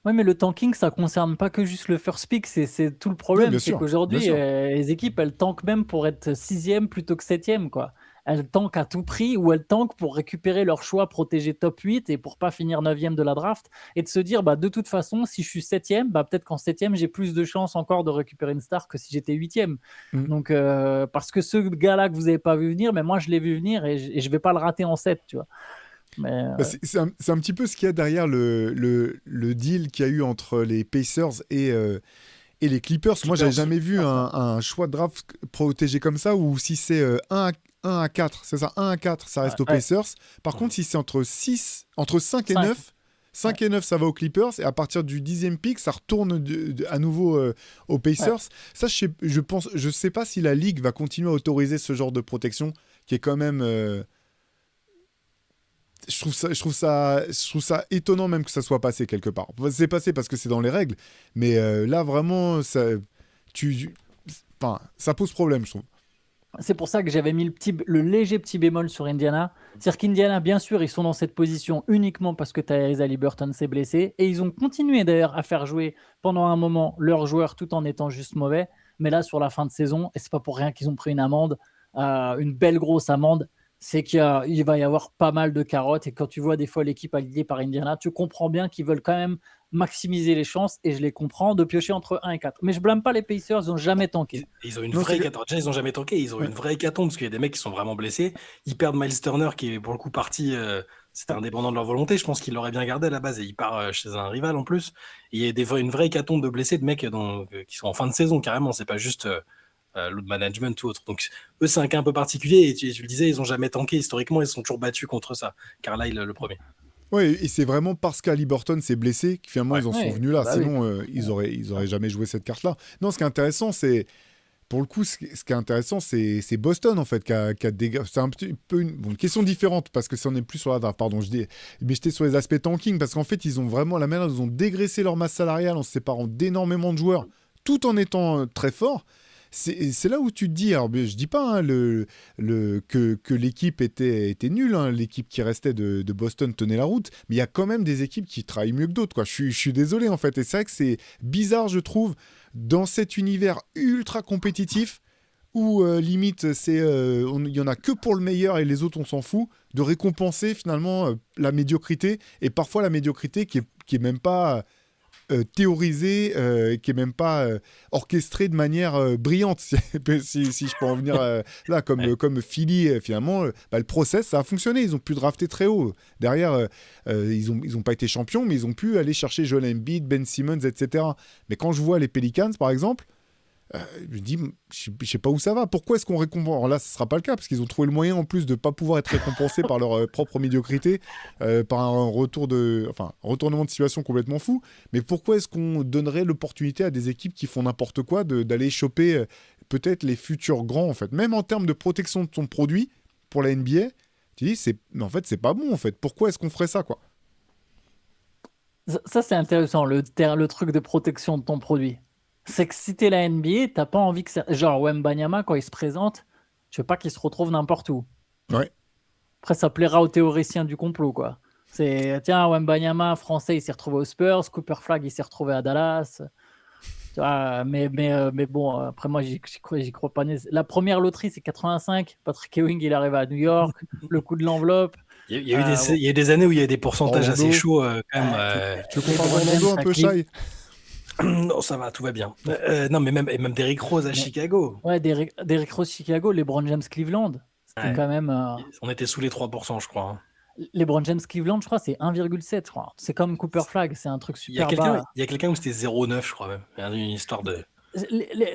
Ouais, mais le tanking, ça concerne pas que juste le first pick, c'est tout le Ouais, problème. bien C'est sûr, bien qu'aujourd'hui, sûr. les équipes, elles tankent même pour être 6e plutôt que 7e, quoi. Elles tankent à tout prix ou elles tankent pour récupérer leur choix protégé top 8 et pour pas finir 9e de la draft et de se dire, bah, de toute façon, si je suis 7e, bah, peut-être qu'en 7e, j'ai plus de chances encore de récupérer une star que si j'étais 8e. Mm. Donc, parce que ce gars-là que vous avez pas vu venir, mais moi, je l'ai vu venir et je vais pas le rater en 7, tu vois. Mais, Bah, c'est un petit peu ce qu'il y a derrière le deal qu'il y a eu entre les Pacers et les Clippers. Moi, j'avais jamais vu un choix de draft protégé comme ça, où si c'est 1 à 4, c'est ça, 1 à 4, ça reste aux Ouais. Pacers. Par contre, si c'est entre 5 et 5. 9, 5 et 9, ça va aux Clippers, et à partir du 10e pick, ça retourne à nouveau aux Pacers. Ça, je sais pas si la Ligue va continuer à autoriser ce genre de protection, qui est quand même... Je trouve ça étonnant même que ça soit passé quelque part. C'est passé parce que c'est dans les règles, mais là vraiment, ça pose problème, je trouve. C'est pour ça que j'avais mis le léger petit bémol sur Indiana. C'est-à-dire qu'Indiana, bien sûr, ils sont dans cette position uniquement parce que Tyrese Haliburton s'est blessé. Et ils ont continué d'ailleurs à faire jouer pendant un moment leurs joueurs tout en étant juste mauvais. Mais là, sur la fin de saison, et c'est pas pour rien qu'ils ont pris une amende, une belle grosse amende, c'est qu'il va y avoir pas mal de carottes. Et quand tu vois des fois l'équipe alignée par Indiana, tu comprends bien qu'ils veulent quand même maximiser les chances, et je les comprends, de piocher entre 1 et 4. Mais je blâme pas les Pacers, ils n'ont jamais tanké. Ils ont une Non, vraie c'est- hécatombe. Déjà, ils ont jamais tanké. Ils ont une vraie hécatombe parce qu'il y a des mecs qui sont vraiment blessés. Ils perdent Miles Turner qui est pour le coup parti. C'était indépendant de leur volonté. Je pense qu'il l'aurait bien gardé à la base et il part chez un rival en plus. Et il y a une vraie hécatombe de blessés, de mecs qui sont en fin de saison carrément. C'est pas juste load management ou autre. Donc eux, c'est un cas un peu particulier. Et tu le disais, ils ont jamais tanké. Historiquement, ils sont toujours battus contre ça. Carlisle, le premier. Ouais, et c'est vraiment parce qu'Haliburton s'est blessé que finalement ils en sont Ouais, venus là. bah Sinon, ils auraient jamais joué cette carte-là. Non, ce qui est intéressant, c'est pour le coup, ce qui est intéressant, c'est Boston en fait c'est un petit peu une question différente parce que ça en est plus sur la draft. Pardon, mais j'étais sur les aspects tanking parce qu'en fait, ils ont vraiment la manière dont ils ont dégraissé leur masse salariale en se séparant d'énormément de joueurs, tout en étant très forts. C'est là où tu te dis, alors je dis pas hein, que l'équipe était nulle, hein, l'équipe qui restait de Boston tenait la route, mais il y a quand même des équipes qui travaillent mieux que d'autres, quoi. Je suis désolé en fait, et c'est vrai que c'est bizarre, je trouve, dans cet univers ultra compétitif où limite il y en a que pour le meilleur et les autres on s'en fout, de récompenser finalement la médiocrité, et parfois la médiocrité qui est même pas théorisé, qui est même pas orchestré de manière brillante, si je peux en venir là, comme Philly, finalement, le process, ça a fonctionné, ils ont pu drafter très haut. Derrière, ils ont pas été champions, mais ils ont pu aller chercher Joel Embiid, Ben Simmons, etc. Mais quand je vois les Pelicans, par exemple, je me dis, je sais pas où ça va. Pourquoi est-ce qu'on récompense? Alors là, ce sera pas le cas parce qu'ils ont trouvé le moyen en plus de pas pouvoir être récompensés par leur propre médiocrité, par un retournement de situation complètement fou. Mais pourquoi est-ce qu'on donnerait l'opportunité à des équipes qui font n'importe quoi d'aller choper peut-être les futurs grands en fait, même en termes de protection de ton produit pour la NBA? Tu dis, mais en fait, c'est pas bon en fait. Pourquoi est-ce qu'on ferait ça quoi? Ça, c'est intéressant, le truc de protection de ton produit. C'est que si t'es la NBA, t'as pas envie que ça... Genre Wembanyama, quand il se présente, tu veux pas qu'il se retrouve n'importe où. Ouais. Après, ça plaira aux théoriciens du complot, quoi. C'est, tiens, Wembanyama, français, il s'est retrouvé aux Spurs, Cooper Flag, il s'est retrouvé à Dallas. Tu vois, mais bon, après, moi, j'y crois pas. La première loterie, c'est 85. Patrick Ewing, il arrive à New York. Le coup de l'enveloppe. Il y a eu des années où il y a eu des pourcentages Orlando. assez chauds quand même. Tu veux qu'on parle d'Orlando un peu, Shai? Non, ça va, tout va bien. Non, mais même Derrick Rose à Mais Chicago. ouais, Derrick Rose Chicago, LeBron James Cleveland, c'était Ouais. quand même. On était sous les 3%, je crois. LeBron James Cleveland, je crois, c'est 1,7, je crois. C'est comme Cooper Flag, c'est un truc Il y a super bas. quelqu'un où c'était 0,9, je crois même. Il y a une histoire de.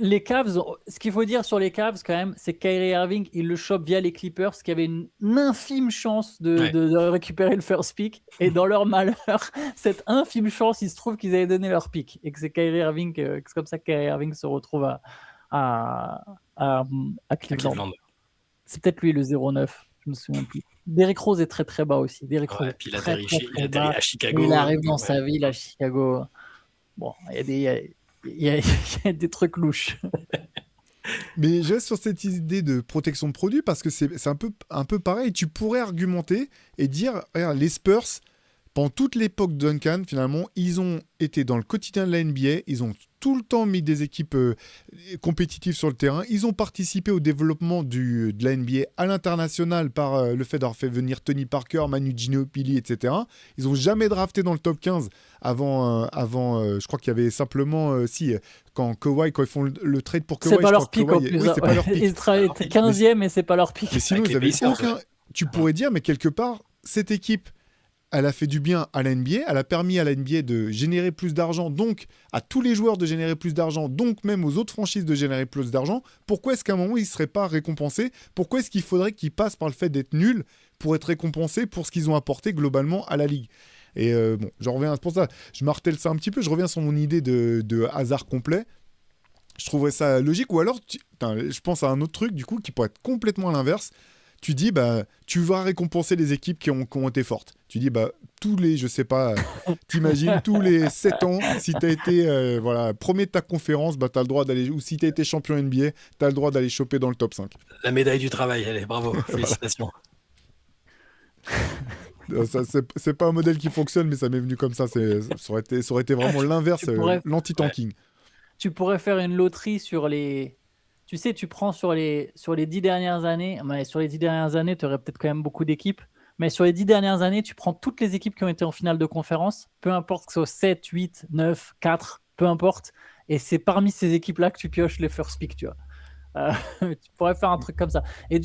Les Cavs, ce qu'il faut dire sur les Cavs quand même, c'est que Kyrie Irving, il le chope via les Clippers, qui avaient une infime chance Ouais. de récupérer le first pick. Et dans leur malheur, cette infime chance, il se trouve qu'ils avaient donné leur pick. Et que c'est Kyrie Irving, que c'est comme ça que Kyrie Irving se retrouve à, à, à À Cleveland. Cleveland. C'est peut-être lui le 0,9, je me souviens plus. Derrick Rose est très très bas aussi. Derrick Ouais, Rose puis est il très atterrit, très il très atterrit bas. à Chicago. Et il arrive dans Ouais. sa ville à Chicago. Bon, il y a des trucs louches. Mais je reste sur cette idée de protection de produit parce que c'est un peu pareil. Tu pourrais argumenter et dire, regarde, les Spurs, pendant toute l'époque Duncan, finalement, ils ont été dans le quotidien de la NBA, ils ont tout le temps mis des équipes compétitives sur le terrain, ils ont participé au développement de la NBA à l'international par le fait d'avoir fait venir Tony Parker, Manu Ginobili, etc. Ils n'ont jamais drafté dans le top 15 avant je crois qu'il y avait simplement, quand ils font le trade pour Kawhi, C'est pas je leur crois que pick en Kawhi- plus. oui, c'est pas leur pick. Ils travaillent 15e et c'est pas leur pick. Mais sinon, Avec ils les avaient Pacers, aucun. Tu pourrais dire, mais quelque part, cette équipe, elle a fait du bien à la NBA, elle a permis à la NBA de générer plus d'argent, donc à tous les joueurs de générer plus d'argent, donc même aux autres franchises de générer plus d'argent. Pourquoi est-ce qu'à un moment, ils ne seraient pas récompensés? Pourquoi est-ce qu'il faudrait qu'ils passent par le fait d'être nuls pour être récompensés pour ce qu'ils ont apporté globalement à la Ligue? Et bon, j'en reviens, c'est pour ça, je martèle ça un petit peu, je reviens sur mon idée de hasard complet. Je trouverais ça logique. Ou alors, je pense à un autre truc, du coup, qui pourrait être complètement à l'inverse. Tu dis, bah, tu vas récompenser les équipes qui ont été fortes. Tu dis, bah, tous les, je sais pas, t'imagines, tous les 7 ans, si t'as été premier de ta conférence, bah, t'as le droit d'aller, ou si t'as été champion NBA, t'as le droit d'aller choper dans le top 5. La médaille du travail, allez, bravo, félicitations. Ça, c'est pas un modèle qui fonctionne, mais ça m'est venu comme ça. Ça aurait été vraiment l'inverse, l'anti-tanking. Tu pourrais faire une loterie sur les. Tu sais, tu prends sur les 10 dernières années. Mais sur les 10 dernières années, tu aurais peut-être quand même beaucoup d'équipes. Mais sur les 10 dernières années, tu prends toutes les équipes qui ont été en finale de conférence, peu importe que ce soit 7, 8, 9, 4, peu importe. Et c'est parmi ces équipes-là que tu pioches les first pick, tu vois. Tu pourrais faire un truc comme ça. Et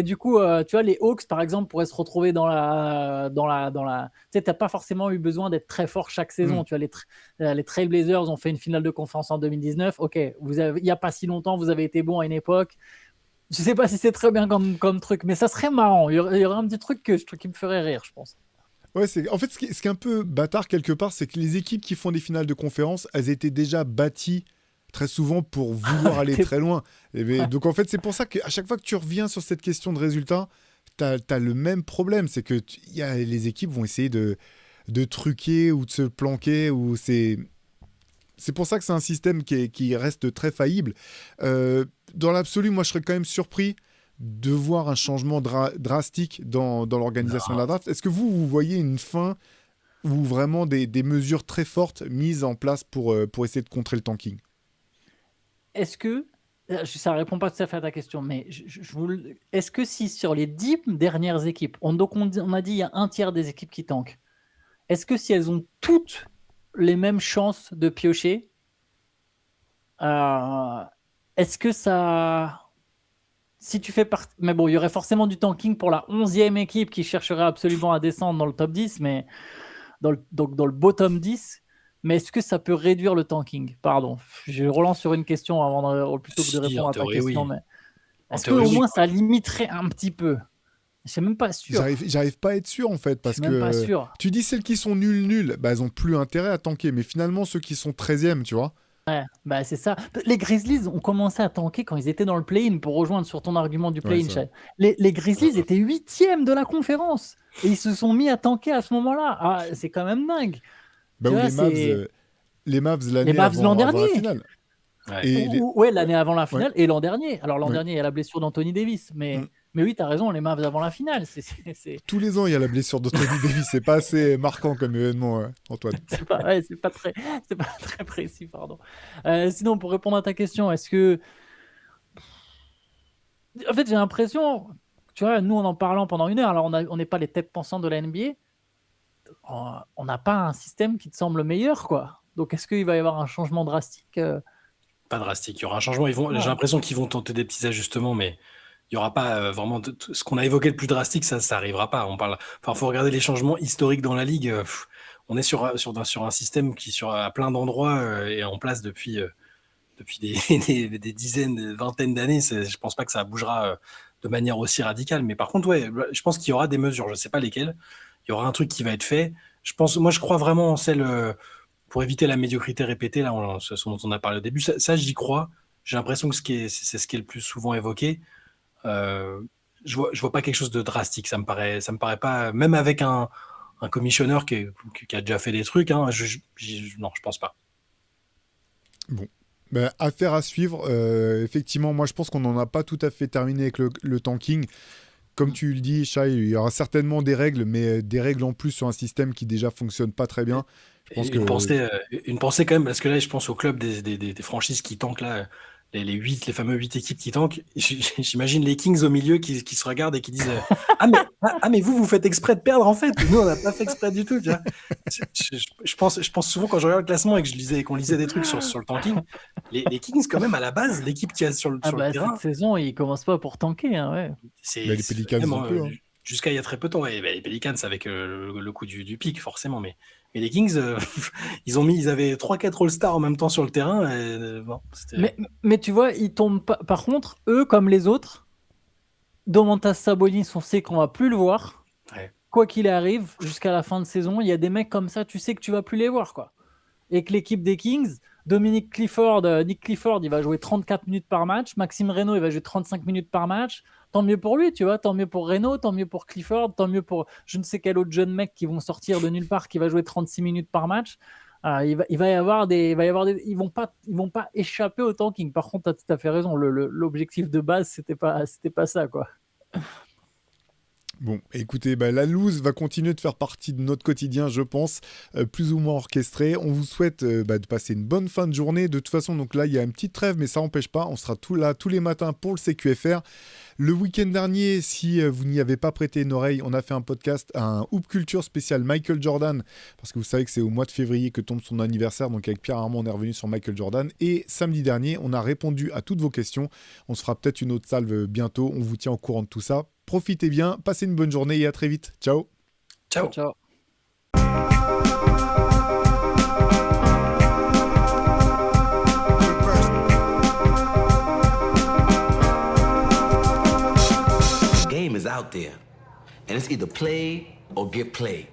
du coup, tu vois, les Hawks, par exemple, pourraient se retrouver dans la. Tu sais, t'as pas forcément eu besoin d'être très fort chaque saison. Tu vois, les Trailblazers ont fait une finale de conférence en 2019. Ok, il y a pas si longtemps, vous avez été bon à une époque. Je sais pas si c'est très bien comme truc, mais ça serait marrant. Il y aurait un petit truc qui me ferait rire, je pense. Ouais, en fait, ce qui est un peu bâtard quelque part, c'est que les équipes qui font des finales de conférence, elles étaient déjà bâties très souvent pour vouloir aller très loin. Donc en fait, c'est pour ça qu'à chaque fois que tu reviens sur cette question de résultat, t'as le même problème. C'est que les équipes vont essayer de truquer ou de se planquer. C'est pour ça que c'est un système qui reste très faillible. Dans l'absolu, moi, je serais quand même surpris de voir un changement drastique dans l'organisation de la draft. Est-ce que vous voyez une fin ou vraiment des mesures très fortes mises en place pour essayer de contrer le tanking? Est-ce que, ça ne répond pas tout à fait à ta question, mais est-ce que si sur les 10 dernières équipes, on a dit il y a un tiers des équipes qui tankent, est-ce que si elles ont toutes les mêmes chances de piocher, est-ce que ça... Si tu fais partie... Mais bon, il y aurait forcément du tanking pour la 11e équipe qui chercherait absolument à descendre dans le top 10, mais dans le bottom 10... Mais est-ce que ça peut réduire le tanking? Pardon, je relance sur une question plutôt que de répondre à ta question. Oui. Mais est-ce qu'au moins ça limiterait un petit peu? Je suis même pas sûr. J'arrive pas à être sûr en fait, parce que pas sûr. Tu dis celles qui sont nulles, bah, elles ont plus intérêt à tanker, mais finalement ceux qui sont 13e, tu vois. Ouais, bah c'est ça. Les Grizzlies ont commencé à tanker quand ils étaient dans le play-in, pour rejoindre sur ton argument du play-in. Ouais, les Grizzlies étaient 8e de la conférence et ils se sont mis à tanker à ce moment-là. Ah, c'est quand même dingue. Bah, ou les Mavs l'année avant la finale. Ouais, l'année avant la finale et l'an dernier. Alors l'an dernier, il y a la blessure d'Anthony Davis, mais oui, tu as raison, les Mavs avant la finale. Tous les ans, il y a la blessure d'Anthony Davis. C'est pas assez marquant comme événement, Antoine. C'est pas très précis, pardon. Sinon, pour répondre à ta question, est-ce que... En fait, j'ai l'impression, tu vois, nous, en parlant pendant 1 heure, alors on n'est pas les têtes pensantes de la NBA, on n'a pas un système qui te semble meilleur, quoi. Donc est-ce qu'il va y avoir un changement drastique? Pas drastique. Il y aura un changement. J'ai Ouais. l'impression qu'ils vont tenter des petits ajustements, mais il n'y aura pas vraiment ce qu'on a évoqué le plus drastique, ça n'arrivera pas. Faut regarder les changements historiques dans la ligue. On est sur un système qui à plein d'endroits est en place depuis des dizaines, des vingtaines d'années. Je pense pas que ça bougera de manière aussi radicale. Mais par contre, ouais, je pense qu'il y aura des mesures. Je sais pas lesquelles. Il y aura un truc qui va être fait. Moi, je crois vraiment en celle pour éviter la médiocrité répétée, là, ce dont on a parlé au début. Ça, j'y crois. J'ai l'impression que c'est ce qui est le plus souvent évoqué. Je vois pas quelque chose de drastique. Ça me paraît pas, même avec un commissionneur qui a déjà fait des trucs. Hein, non, je pense pas. Bon. Ben, affaire à suivre. Effectivement, moi je pense qu'on n'en a pas tout à fait terminé avec le tanking. Comme tu le dis, Shai, il y aura certainement des règles, mais des règles en plus sur un système qui déjà fonctionne pas très bien. Je pense Une pensée quand même, parce que là, je pense au club des franchises qui tankent là. Les fameux 8 équipes qui tankent, j'imagine les Kings au milieu qui se regardent et qui disent ah mais vous faites exprès de perdre en fait, nous on n'a pas fait exprès du tout, tu vois. Je pense souvent quand je regarde le classement et que qu'on lisait des trucs sur le tanking, les Kings quand même à la base, l'équipe qui a sur le terrain, cette saison ils commencent pas pour tanker, hein, ouais. Les Pelicans même, un peu, hein. Jusqu'à il y a très peu de temps, ouais, les Pelicans avec le coup du pic forcément, mais les Kings, ils avaient 3-4 All-Stars en même temps sur le terrain. Bon, mais tu vois, ils tombent pas. Par contre, eux, comme les autres, Domantas Sabonis, on sait qu'on va plus le voir. Ouais. Quoi qu'il arrive, jusqu'à la fin de saison, il y a des mecs comme ça, tu sais que tu vas plus les voir, quoi. Et que l'équipe des Kings, Nick Clifford, il va jouer 34 minutes par match. Maxime Reynaud, il va jouer 35 minutes par match. Tant mieux pour lui, tu vois. Tant mieux pour Reynaud, tant mieux pour Clifford, tant mieux pour je ne sais quel autre jeune mec qui vont sortir de nulle part qui va jouer 36 minutes par match. Il va y avoir ils vont pas échapper au tanking. Par contre, tu as tout à fait raison. L'objectif de base, c'était pas ça, quoi. Bon, écoutez, la loose va continuer de faire partie de notre quotidien, je pense, plus ou moins orchestré. On vous souhaite de passer une bonne fin de journée. De toute façon, donc là, il y a une petite trêve, mais ça n'empêche pas. On sera là tous les matins pour le CQFR. Le week-end dernier, si vous n'y avez pas prêté une oreille, on a fait un podcast, un Hoop Culture spécial Michael Jordan, parce que vous savez que c'est au mois de février que tombe son anniversaire, donc avec Pierre Armand, on est revenu sur Michael Jordan. Et samedi dernier, on a répondu à toutes vos questions. On se fera peut-être une autre salve bientôt. On vous tient au courant de tout ça. Profitez bien, passez une bonne journée et à très vite. Ciao. Ciao. Ciao. Game is out there, and it's either play or get played.